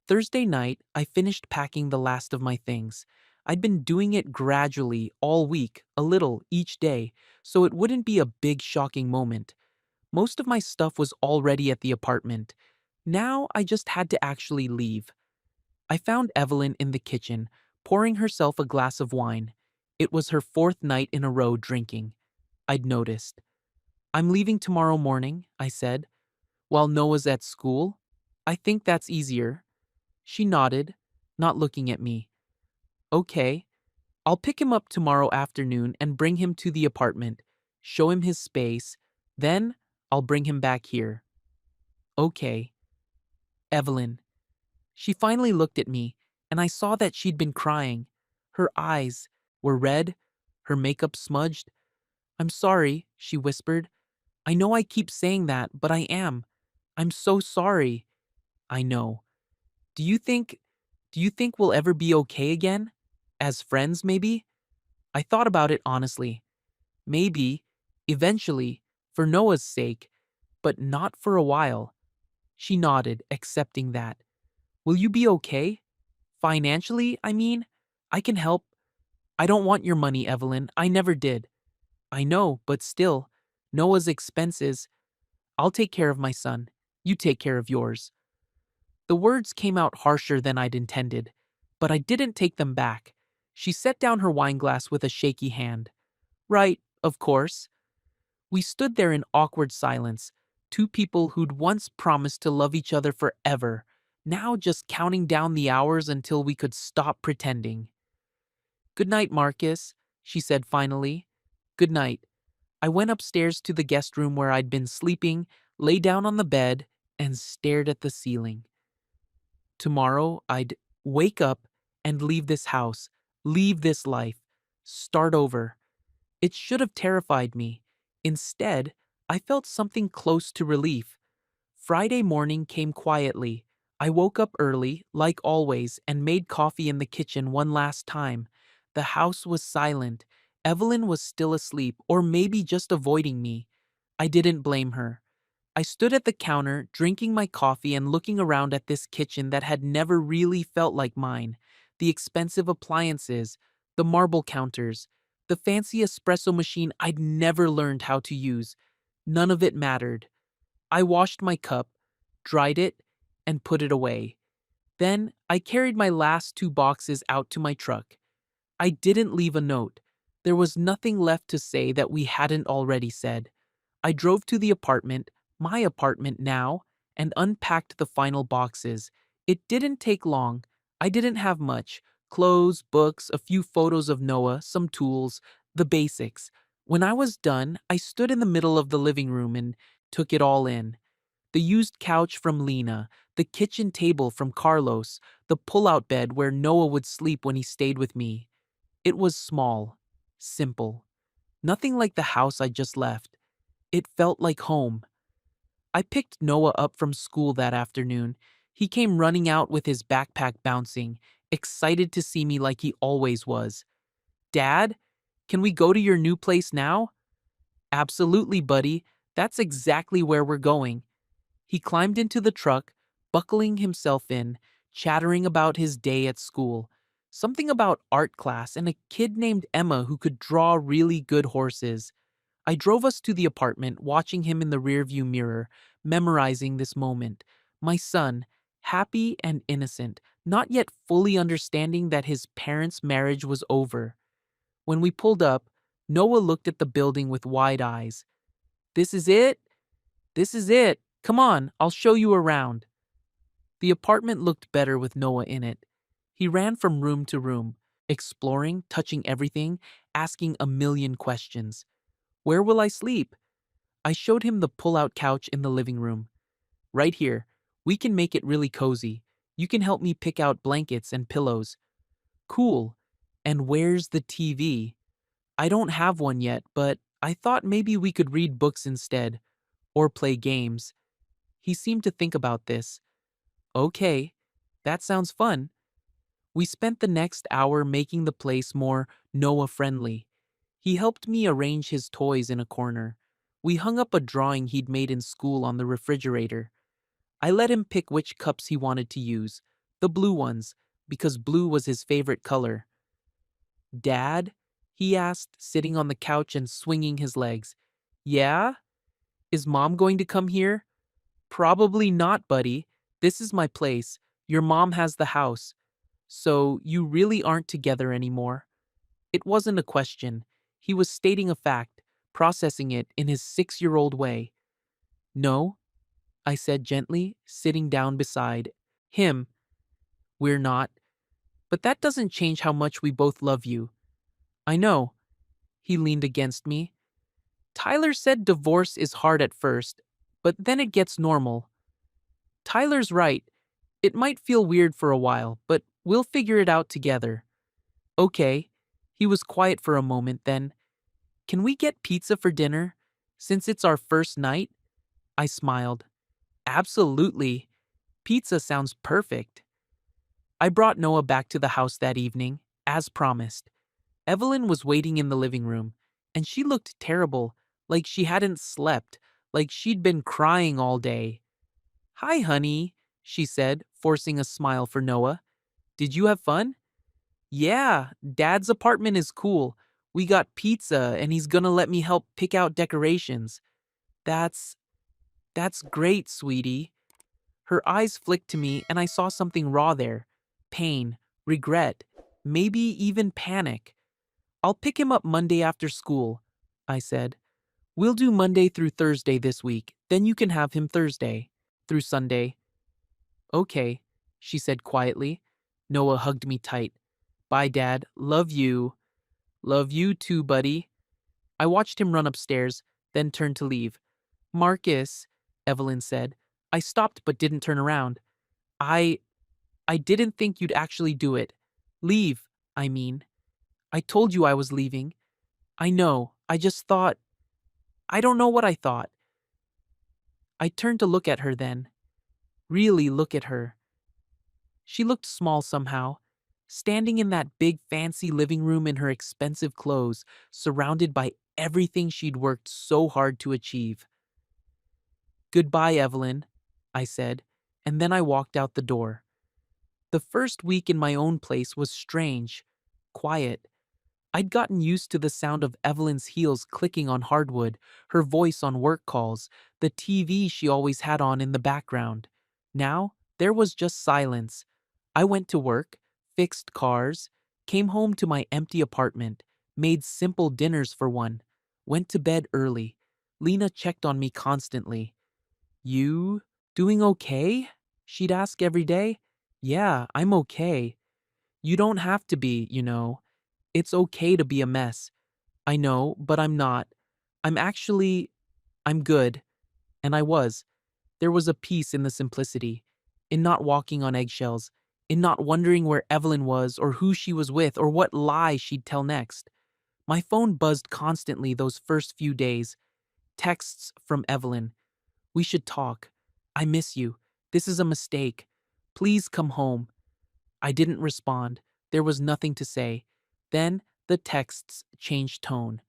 Thursday night, I finished packing the last of my things. I'd been doing it gradually all week, a little each day, so it wouldn't be a big shocking moment. Most of my stuff was already at the apartment. Now I just had to actually leave. I found Evelyn in the kitchen, pouring herself a glass of wine. It was her fourth night in a row drinking. I'd noticed. I'm leaving tomorrow morning, I said. While Noah's at school? I think that's easier. She nodded, not looking at me. Okay. I'll pick him up tomorrow afternoon and bring him to the apartment, show him his space, then I'll bring him back here. Okay. Evelyn. She finally looked at me, and I saw that she'd been crying. Her eyes were red, her makeup smudged. I'm sorry, she whispered. I know I keep saying that, but I am. I'm so sorry. I know. Do you think we'll ever be okay again? As friends, maybe? I thought about it honestly. Maybe, eventually, for Noah's sake, but not for a while. She nodded, accepting that. Will you be okay? Financially, I mean? I can help. I don't want your money, Evelyn. I never did. I know, but still, Noah's expenses. I'll take care of my son. You take care of yours. The words came out harsher than I'd intended, but I didn't take them back. She set down her wineglass with a shaky hand. Right, of course. We stood there in awkward silence, two people who'd once promised to love each other forever, now just counting down the hours until we could stop pretending. Good night, Marcus, she said finally. Good night. I went upstairs to the guest room where I'd been sleeping, lay down on the bed, and stared at the ceiling. Tomorrow, I'd wake up and leave this house, leave this life, start over. It should have terrified me. Instead, I felt something close to relief. Friday morning came quietly. I woke up early, like always, and made coffee in the kitchen one last time. The house was silent. Evelyn was still asleep, or maybe just avoiding me. I didn't blame her. I stood at the counter, drinking my coffee and looking around at this kitchen that had never really felt like mine. The expensive appliances, the marble counters, the fancy espresso machine I'd never learned how to use. None of it mattered. I washed my cup, dried it, and put it away. Then I carried my last two boxes out to my truck. I didn't leave a note. There was nothing left to say that we hadn't already said. I drove to the apartment, my apartment now, and unpacked the final boxes. It didn't take long. I didn't have much. Clothes, books, a few photos of Noah, some tools, the basics. When I was done, I stood in the middle of the living room and took it all in. The used couch from Lena, the kitchen table from Carlos, the pull-out bed where Noah would sleep when he stayed with me. It was small, simple. Nothing like the house I just left. It felt like home. I picked Noah up from school that afternoon. He came running out with his backpack bouncing, excited to see me like he always was. Dad, can we go to your new place now? Absolutely, buddy. That's exactly where we're going. He climbed into the truck, buckling himself in, chattering about his day at school. Something about art class and a kid named Emma who could draw really good horses. I drove us to the apartment, watching him in the rearview mirror, memorizing this moment. My son, happy and innocent, not yet fully understanding that his parents' marriage was over. When we pulled up, Noah looked at the building with wide eyes. This is it? This is it. Come on, I'll show you around. The apartment looked better with Noah in it. He ran from room to room, exploring, touching everything, asking a million questions. Where will I sleep? I showed him the pull-out couch in the living room. Right here. We can make it really cozy. You can help me pick out blankets and pillows. Cool. And where's the TV? I don't have one yet, but I thought maybe we could read books instead, or play games. He seemed to think about this. Okay, that sounds fun. We spent the next hour making the place more Noah-friendly. He helped me arrange his toys in a corner. We hung up a drawing he'd made in school on the refrigerator. I let him pick which cups he wanted to use, the blue ones, because blue was his favorite color. Dad? He asked, sitting on the couch and swinging his legs. Yeah? Is Mom going to come here? Probably not, buddy. This is my place. Your mom has the house. So you really aren't together anymore? It wasn't a question. He was stating a fact, processing it in his 6-year-old way. No, I said gently, sitting down beside him. We're not. But that doesn't change how much we both love you. I know. He leaned against me. Tyler said divorce is hard at first, but then it gets normal. Tyler's right. It might feel weird for a while, but we'll figure it out together. Okay. He was quiet for a moment, then. Can we get pizza for dinner, since it's our first night? I smiled. Absolutely. Pizza sounds perfect. I brought Noah back to the house that evening, as promised. Evelyn was waiting in the living room, and she looked terrible, like she hadn't slept, like she'd been crying all day. "Hi, honey," she said, forcing a smile for Noah. "Did you have fun?" "Yeah, Dad's apartment is cool. We got pizza, and he's gonna let me help pick out decorations." That's that's great, sweetie." Her eyes flicked to me, and I saw something raw there. Pain, regret, maybe even panic. "I'll pick him up Monday after school," I said. "We'll do Monday through Thursday this week, then you can have him Thursday through Sunday." "Okay," she said quietly. Noah hugged me tight. "Bye, Dad. Love you." "Love you too, buddy." I watched him run upstairs, then turned to leave. "Marcus," Evelyn said. I stopped but didn't turn around. I I didn't think you'd actually do it. Leave, I mean. I told you I was leaving. I know. I just thought. I don't know what I thought." I turned to look at her then. Really look at her. She looked small somehow, standing in that big fancy living room in her expensive clothes, surrounded by everything she'd worked so hard to achieve. "Goodbye, Evelyn," I said, and then I walked out the door. The first week in my own place was strange, quiet. I'd gotten used to the sound of Evelyn's heels clicking on hardwood, her voice on work calls, the TV she always had on in the background. Now, there was just silence. I went to work, fixed cars, came home to my empty apartment, made simple dinners for one, went to bed early. Lena checked on me constantly. "You doing okay?" she'd ask every day. "Yeah, I'm okay. You don't have to be, you know. It's okay to be a mess. I know, but I'm not. I'm good." And I was. There was a peace in the simplicity, in not walking on eggshells, in not wondering where Evelyn was or who she was with or what lie she'd tell next. My phone buzzed constantly those first few days. Texts from Evelyn. "We should talk. I miss you. This is a mistake. Please come home." I didn't respond. There was nothing to say. Then the texts changed tone.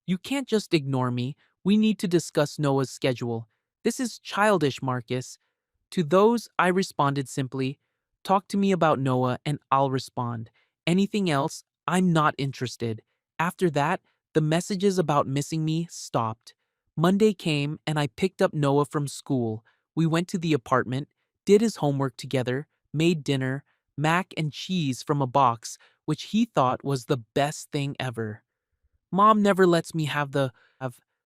"You can't just ignore me. We need to discuss Noah's schedule. This is childish, Marcus." To those, I responded simply, "Talk to me about Noah and I'll respond. Anything else, I'm not interested." After that, the messages about missing me stopped. Monday came and I picked up Noah from school. We went to the apartment, did his homework together, made dinner, mac and cheese from a box, which he thought was the best thing ever. "Mom never lets me have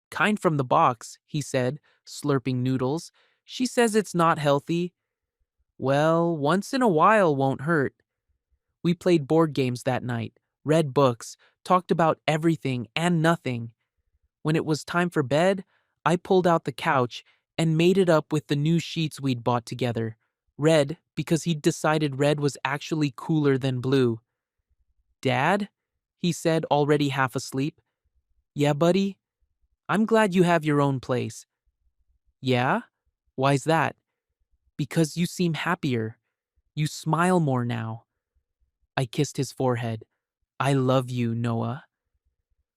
kind from the box," he said, slurping noodles. "She says it's not healthy." "Well, once in a while won't hurt." We played board games that night, read books, talked about everything and nothing. When it was time for bed, I pulled out the couch and made it up with the new sheets we'd bought together. Red, because he'd decided red was actually cooler than blue. "Dad?" he said, already half asleep. "Yeah, buddy? I'm glad you have your own place." "Yeah? Why's that?" "Because you seem happier. You smile more now." I kissed his forehead. "I love you, Noah."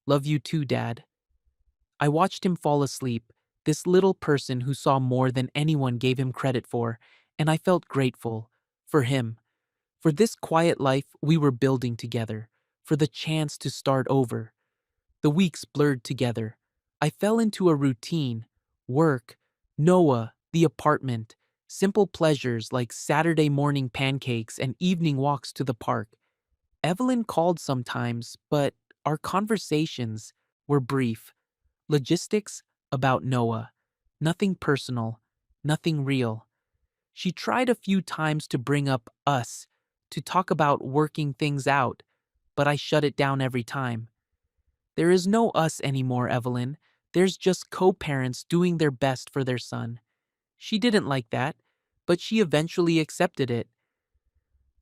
"Love you too, Dad." I watched him fall asleep, this little person who saw more than anyone gave him credit for, and I felt grateful. For him. For this quiet life we were building together. For the chance to start over. The weeks blurred together. I fell into a routine. Work, Noah, the apartment, simple pleasures like Saturday morning pancakes and evening walks to the park. Evelyn called sometimes, but our conversations were brief. Logistics about Noah. Nothing personal, nothing real. She tried a few times to bring up us, to talk about working things out, but I shut it down every time. "There is no us anymore, Evelyn. There's just co-parents doing their best for their son." She didn't like that, but she eventually accepted it.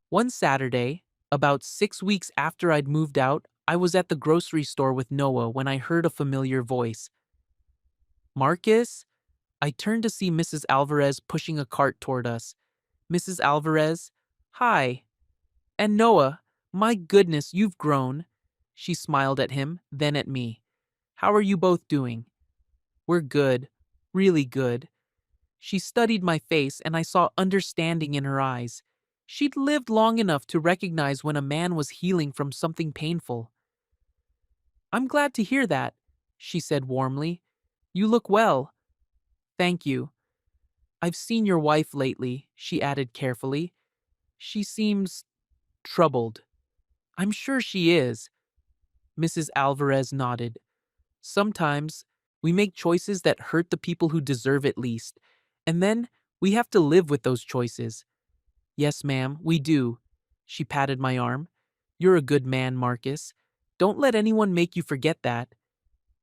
One Saturday, about 6 weeks after I'd moved out, I was at the grocery store with Noah when I heard a familiar voice. "Marcus?" I turned to see Mrs. Alvarez pushing a cart toward us. "Mrs. Alvarez, hi." "And Noah, my goodness, you've grown." She smiled at him, then at me. How are you both doing? We're good. Really good. She studied my face and I saw understanding in her eyes. She'd lived long enough to recognize when a man was healing from something painful. I'm glad to hear that, she said warmly. You look well. Thank you. I've seen your wife lately, she added carefully. She seems troubled. I'm sure she is. Mrs. Alvarez nodded. Sometimes we make choices that hurt the people who deserve it least, and then we have to live with those choices. Yes, ma'am, we do. She patted my arm. You're a good man, Marcus. Don't let anyone make you forget that.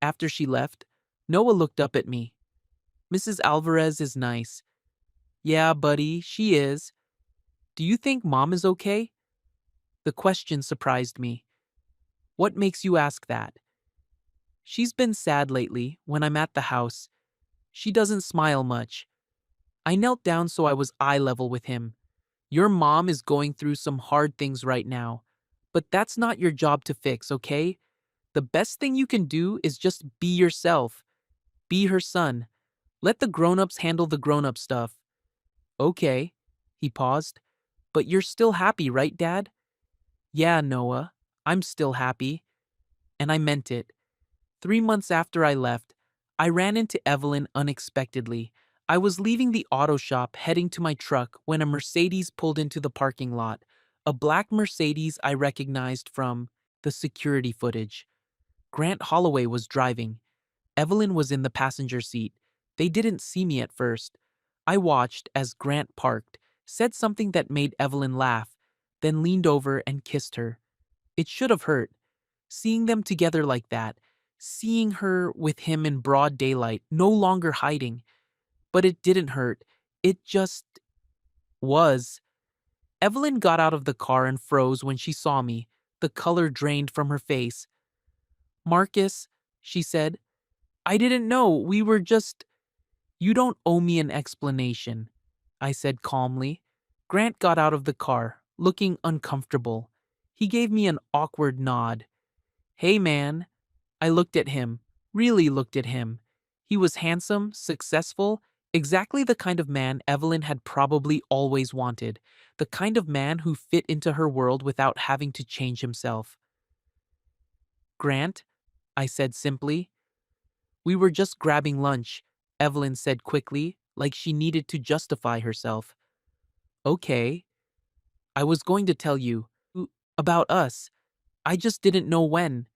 After she left, Noah looked up at me. Mrs. Alvarez is nice. Yeah, buddy, she is. Do you think Mom is okay? The question surprised me. What makes you ask that? She's been sad lately when I'm at the house. She doesn't smile much. I knelt down so I was eye level with him. Your mom is going through some hard things right now, but that's not your job to fix, okay? The best thing you can do is just be yourself. Be her son. Let the grown-ups handle the grown-up stuff. Okay, he paused. But you're still happy, right, Dad? Yeah, Noah, I'm still happy. And I meant it. 3 months after I left, I ran into Evelyn unexpectedly. I was leaving the auto shop heading to my truck when a Mercedes pulled into the parking lot. A black Mercedes I recognized from the security footage. Grant Holloway was driving. Evelyn was in the passenger seat. They didn't see me at first. I watched as Grant parked, said something that made Evelyn laugh, then leaned over and kissed her. It should have hurt. Seeing them together like that, seeing her with him in broad daylight, no longer hiding. But it didn't hurt. It just was. Evelyn got out of the car and froze when she saw me, the color drained from her face. Marcus, she said, I didn't know. We were just. You don't owe me an explanation, I said calmly. Grant got out of the car, looking uncomfortable. He gave me an awkward nod. Hey, man. I looked at him, really looked at him. He was handsome, successful, exactly the kind of man Evelyn had probably always wanted, the kind of man who fit into her world without having to change himself. Grant, I said simply. We were just grabbing lunch, Evelyn said quickly, like she needed to justify herself. Okay. I was going to tell you about us. I just didn't know when.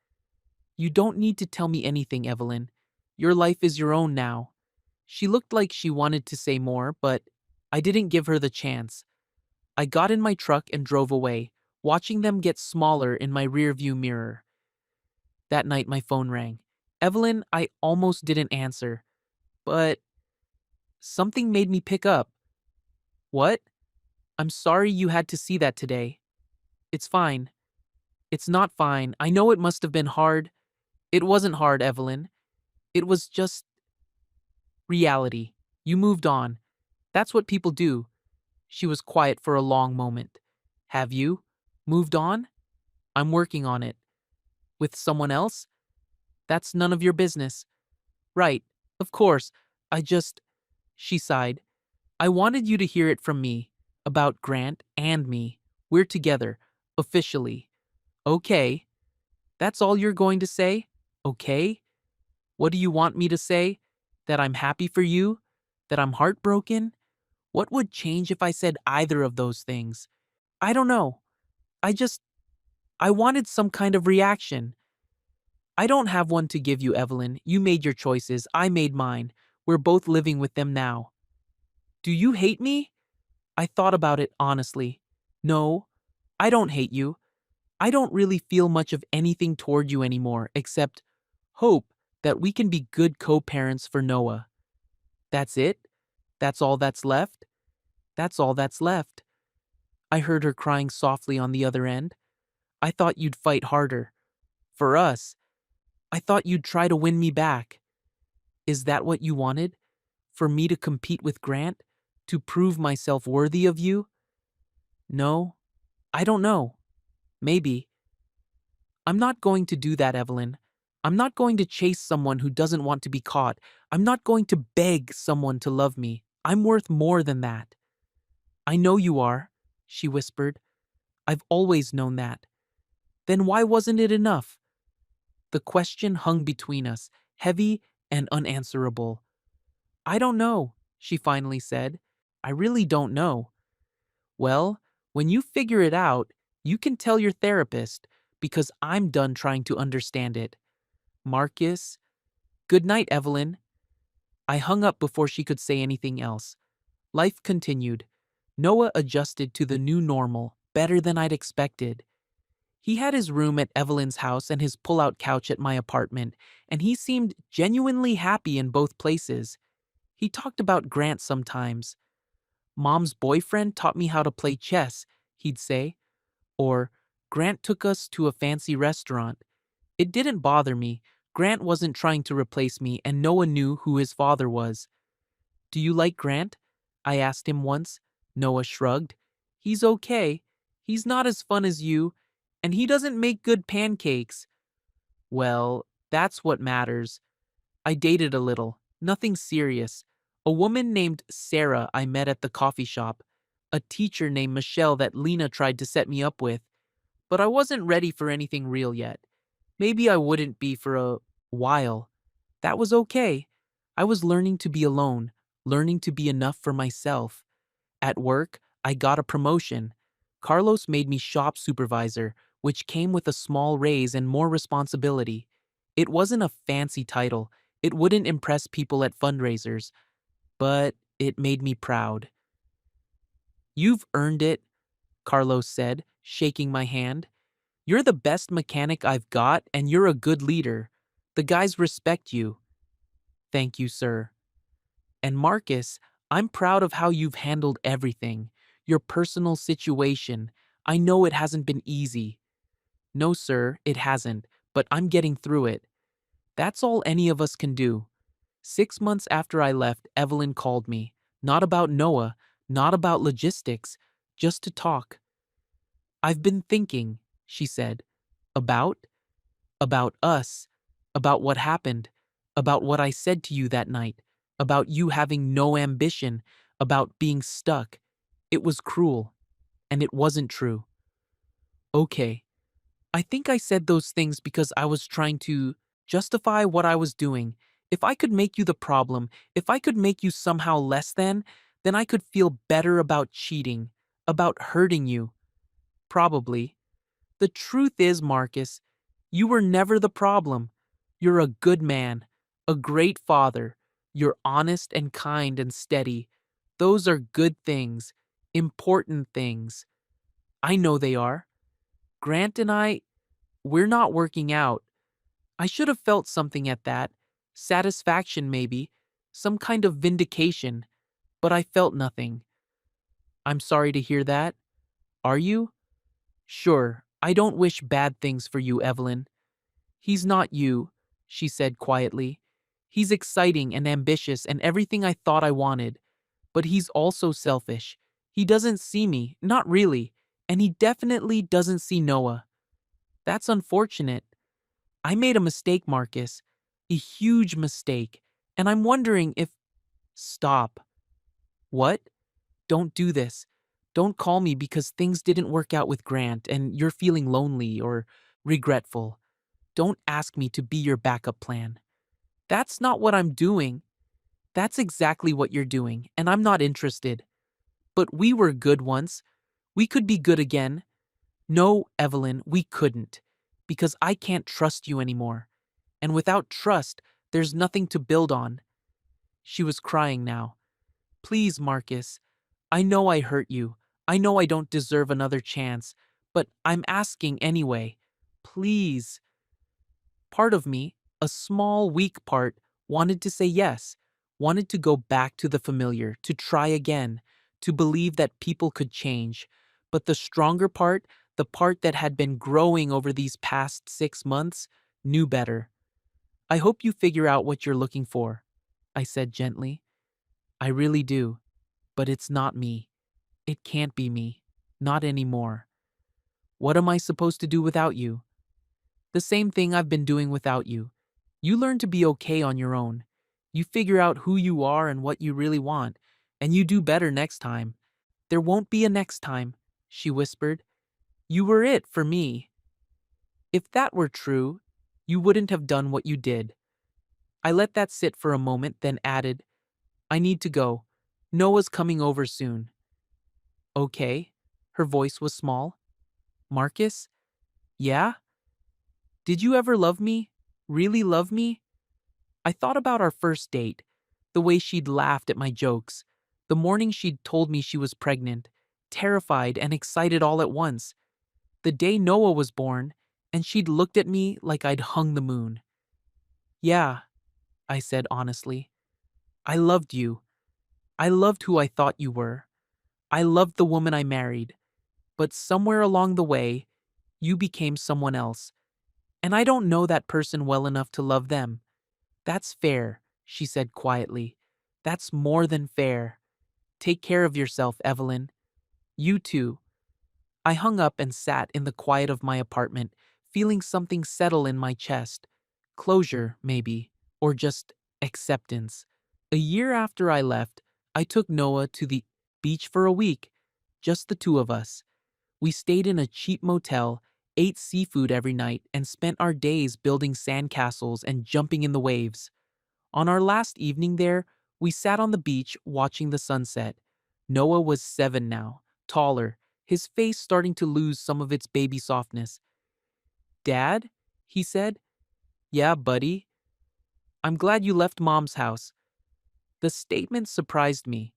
You don't need to tell me anything, Evelyn. Your life is your own now. She looked like she wanted to say more, but I didn't give her the chance. I got in my truck and drove away, watching them get smaller in my rearview mirror. That night my phone rang. Evelyn, I almost didn't answer, but something made me pick up. What? I'm sorry you had to see that today. It's fine. It's not fine. I know it must have been hard. It wasn't hard, Evelyn. It was just reality. You moved on. That's what people do. She was quiet for a long moment. Have you? Moved on? I'm working on it. With someone else? That's none of your business. Right. Of course. I just. She sighed. I wanted you to hear it from me. About Grant and me. We're together. Officially. Okay. That's all you're going to say? Okay? What do you want me to say? That I'm happy for you? That I'm heartbroken? What would change if I said either of those things? I don't know. I wanted some kind of reaction. I don't have one to give you, Evelyn. You made your choices. I made mine. We're both living with them now. Do you hate me? I thought about it honestly. No, I don't hate you. I don't really feel much of anything toward you anymore except hope that we can be good co-parents for Noah. That's it? That's all that's left? That's all that's left. I heard her crying softly on the other end. I thought you'd fight harder. For us. I thought you'd try to win me back. Is that what you wanted? For me to compete with Grant? To prove myself worthy of you? No, I don't know. Maybe. I'm not going to do that, Evelyn. I'm not going to chase someone who doesn't want to be caught. I'm not going to beg someone to love me. I'm worth more than that. I know you are, she whispered. I've always known that. Then why wasn't it enough? The question hung between us, heavy and unanswerable. I don't know, she finally said. I really don't know. Well, when you figure it out, you can tell your therapist, because I'm done trying to understand it. Marcus, good night, Evelyn. I hung up before she could say anything else. Life continued. Noah adjusted to the new normal better than I'd expected. He had his room at Evelyn's house and his pull-out couch at my apartment, and he seemed genuinely happy in both places. He talked about Grant sometimes. Mom's boyfriend taught me how to play chess, he'd say. Or, Grant took us to a fancy restaurant. It didn't bother me. Grant wasn't trying to replace me, and Noah knew who his father was. Do you like Grant? I asked him once. Noah shrugged. He's okay. He's not as fun as you, and he doesn't make good pancakes. Well, that's what matters. I dated a little, nothing serious. A woman named Sarah I met at the coffee shop. A teacher named Michelle that Lena tried to set me up with. But I wasn't ready for anything real yet. Maybe I wouldn't be for a while. That was okay. I was learning to be alone, learning to be enough for myself. At work, I got a promotion. Carlos made me shop supervisor, which came with a small raise and more responsibility. It wasn't a fancy title. It wouldn't impress people at fundraisers, but it made me proud. You've earned it, Carlos said, shaking my hand. You're the best mechanic I've got, and you're a good leader. The guys respect you. Thank you, sir. And Marcus, I'm proud of how you've handled everything. Your personal situation. I know it hasn't been easy. No, sir, it hasn't, but I'm getting through it. That's all any of us can do. 6 months after I left, Evelyn called me. Not about Noah, not about logistics, just to talk. I've been thinking, she said. About? About us. About what happened. About what I said to you that night. About you having no ambition. About being stuck. It was cruel. And it wasn't true. Okay. I think I said those things because I was trying to justify what I was doing. If I could make you the problem, if I could make you somehow less than, then I could feel better about cheating, about hurting you. Probably. The truth is, Marcus, you were never the problem. You're a good man, a great father. You're honest and kind and steady. Those are good things, important things. I know they are. Grant and we're not working out. I should have felt something at that. Satisfaction, maybe. Some kind of vindication. But I felt nothing. I'm sorry to hear that. Are you? Sure, I don't wish bad things for you, Evelyn. He's not you, she said quietly. He's exciting and ambitious and everything I thought I wanted. But he's also selfish. He doesn't see me, not really. And he definitely doesn't see Noah. That's unfortunate. I made a mistake, Marcus. A huge mistake. And I'm wondering if... Stop. What? Don't do this. Don't call me because things didn't work out with Grant and you're feeling lonely or regretful. Don't ask me to be your backup plan. That's not what I'm doing. That's exactly what you're doing, and I'm not interested. But we were good once. We could be good again. No, Evelyn, we couldn't. Because I can't trust you anymore. And without trust, there's nothing to build on. She was crying now. Please, Marcus. I know I hurt you. I know I don't deserve another chance. But I'm asking anyway. Please. Part of me, a small, weak part, wanted to say yes, wanted to go back to the familiar, to try again, to believe that people could change. But the stronger part, the part that had been growing over these past 6 months, knew better. I hope you figure out what you're looking for, I said gently. I really do. But it's not me. It can't be me. Not anymore. What am I supposed to do without you? The same thing I've been doing without you. You learn to be okay on your own. You figure out who you are and what you really want, and you do better next time. There won't be a next time, she whispered. You were it for me. If that were true, you wouldn't have done what you did. I let that sit for a moment, then added, I need to go. Noah's coming over soon. Okay. Her voice was small. Marcus? Yeah? Did you ever love me? Really love me? I thought about our first date, the way she'd laughed at my jokes, the morning she'd told me she was pregnant, terrified and excited all at once, the day Noah was born, and she'd looked at me like I'd hung the moon. Yeah, I said honestly. I loved you. I loved who I thought you were. I loved the woman I married. But somewhere along the way, you became someone else. And I don't know that person well enough to love them. That's fair, she said quietly. That's more than fair. Take care of yourself, Evelyn. You too. I hung up and sat in the quiet of my apartment, feeling something settle in my chest. Closure, maybe, or just acceptance. A year after I left, I took Noah to the beach for a week, just the two of us. We stayed in a cheap motel, ate seafood every night, and spent our days building sandcastles and jumping in the waves. On our last evening there, we sat on the beach watching the sunset. Noah was 7 now, taller, his face starting to lose some of its baby softness. Dad? He said. Yeah, buddy. I'm glad you left Mom's house. The statement surprised me.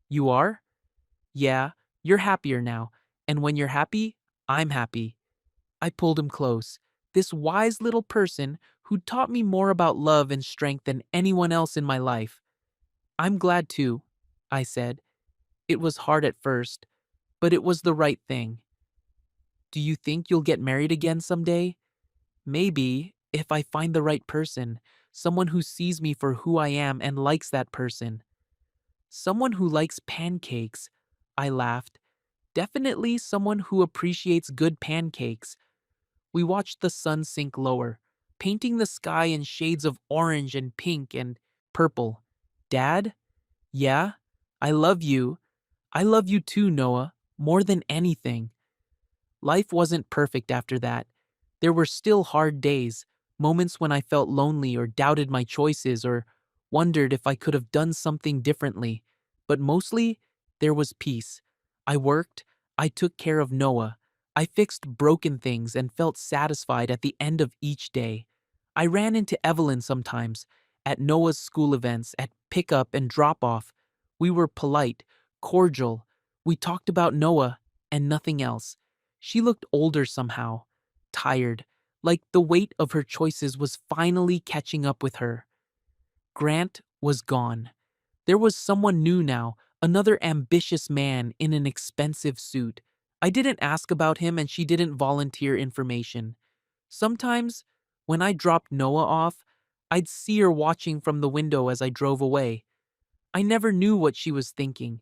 You are? Yeah, you're happier now, and when you're happy, I'm happy. I pulled him close. This wise little person who taught me more about love and strength than anyone else in my life. I'm glad too, I said. It was hard at first, but it was the right thing. Do you think you'll get married again someday? Maybe, if I find the right person, someone who sees me for who I am and likes that person. Someone who likes pancakes, I laughed. Definitely someone who appreciates good pancakes. We watched the sun sink lower, painting the sky in shades of orange and pink and purple. Dad? Yeah? I love you. I love you too, Noah, more than anything. Life wasn't perfect after that. There were still hard days, moments when I felt lonely or doubted my choices or wondered if I could have done something differently. But mostly, there was peace. I worked, I took care of Noah, I fixed broken things and felt satisfied at the end of each day. I ran into Evelyn sometimes, at Noah's school events, at pickup and drop off. We were polite, cordial. We talked about Noah and nothing else. She looked older somehow, tired, like the weight of her choices was finally catching up with her. Grant was gone. There was someone new now, another ambitious man in an expensive suit. I didn't ask about him and she didn't volunteer information. Sometimes, when I dropped Noah off, I'd see her watching from the window as I drove away. I never knew what she was thinking,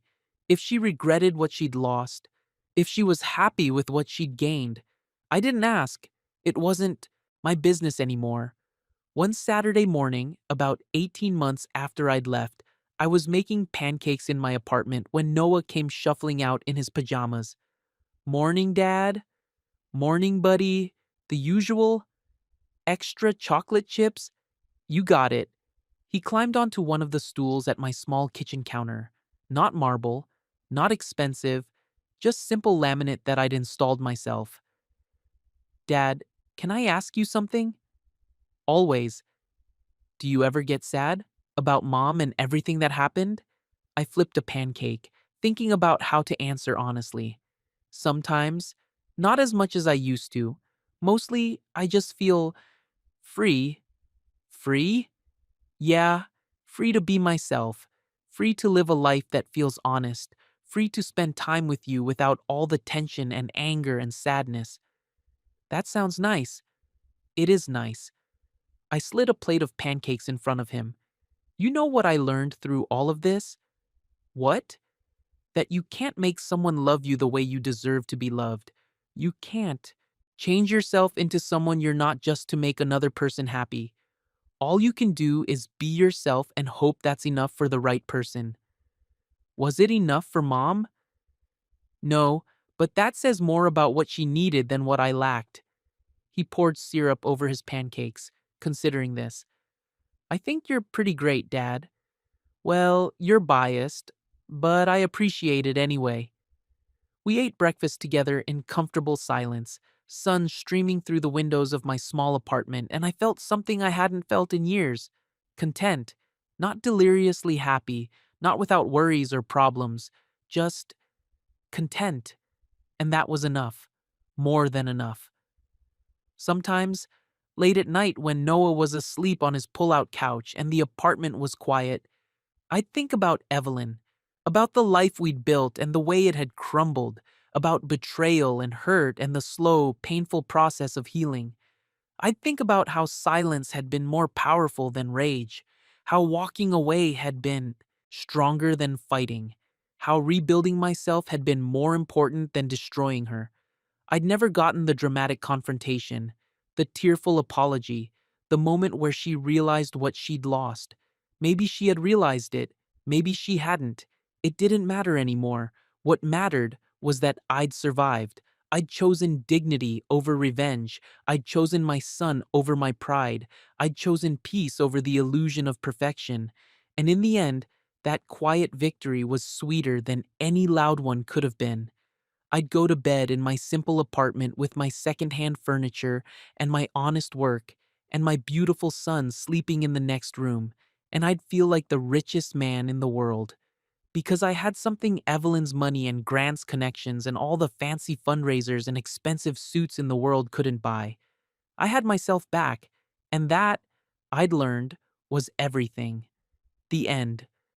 if she regretted what she'd lost, if she was happy with what she'd gained. I didn't ask. It wasn't my business anymore. One Saturday morning, about 18 months after I'd left, I was making pancakes in my apartment when Noah came shuffling out in his pajamas. Morning, Dad? Morning, buddy? The usual? Extra chocolate chips? You got it. He climbed onto one of the stools at my small kitchen counter. Not marble, not expensive, just simple laminate that I'd installed myself. Dad, can I ask you something? Always. Do you ever get sad? About Mom and everything that happened? I flipped a pancake, thinking about how to answer honestly. Sometimes, not as much as I used to. Mostly, I just feel free. Free? Yeah, free to be myself. Free to live a life that feels honest. Free to spend time with you without all the tension and anger and sadness. That sounds nice. It is nice. I slid a plate of pancakes in front of him. You know what I learned through all of this? What? That you can't make someone love you the way you deserve to be loved. You can't. Change yourself into someone you're not just to make another person happy. All you can do is be yourself and hope that's enough for the right person. Was it enough for mom? No, but that says more about what she needed than what I lacked. He poured syrup over his pancakes, considering this. I think you're pretty great, Dad. Well, you're biased, but I appreciate it anyway. We ate breakfast together in comfortable silence, sun streaming through the windows of my small apartment, and I felt something I hadn't felt in years. Content, not deliriously happy, not without worries or problems, just content. And that was enough. More than enough. Sometimes, late at night when Noah was asleep on his pull-out couch and the apartment was quiet, I'd think about Evelyn, about the life we'd built and the way it had crumbled, about betrayal and hurt and the slow, painful process of healing. I'd think about how silence had been more powerful than rage, how walking away had been stronger than fighting, how rebuilding myself had been more important than destroying her. I'd never gotten the dramatic confrontation, the tearful apology, the moment where she realized what she'd lost. Maybe she had realized it, maybe she hadn't. It didn't matter anymore. What mattered was that I'd survived. I'd chosen dignity over revenge. I'd chosen my son over my pride. I'd chosen peace over the illusion of perfection. And in the end, that quiet victory was sweeter than any loud one could have been. I'd go to bed in my simple apartment with my secondhand furniture and my honest work, and my beautiful son sleeping in the next room, and I'd feel like the richest man in the world. Because I had something Evelyn's money and Grant's connections and all the fancy fundraisers and expensive suits in the world couldn't buy. I had myself back, and that, I'd learned, was everything. The end.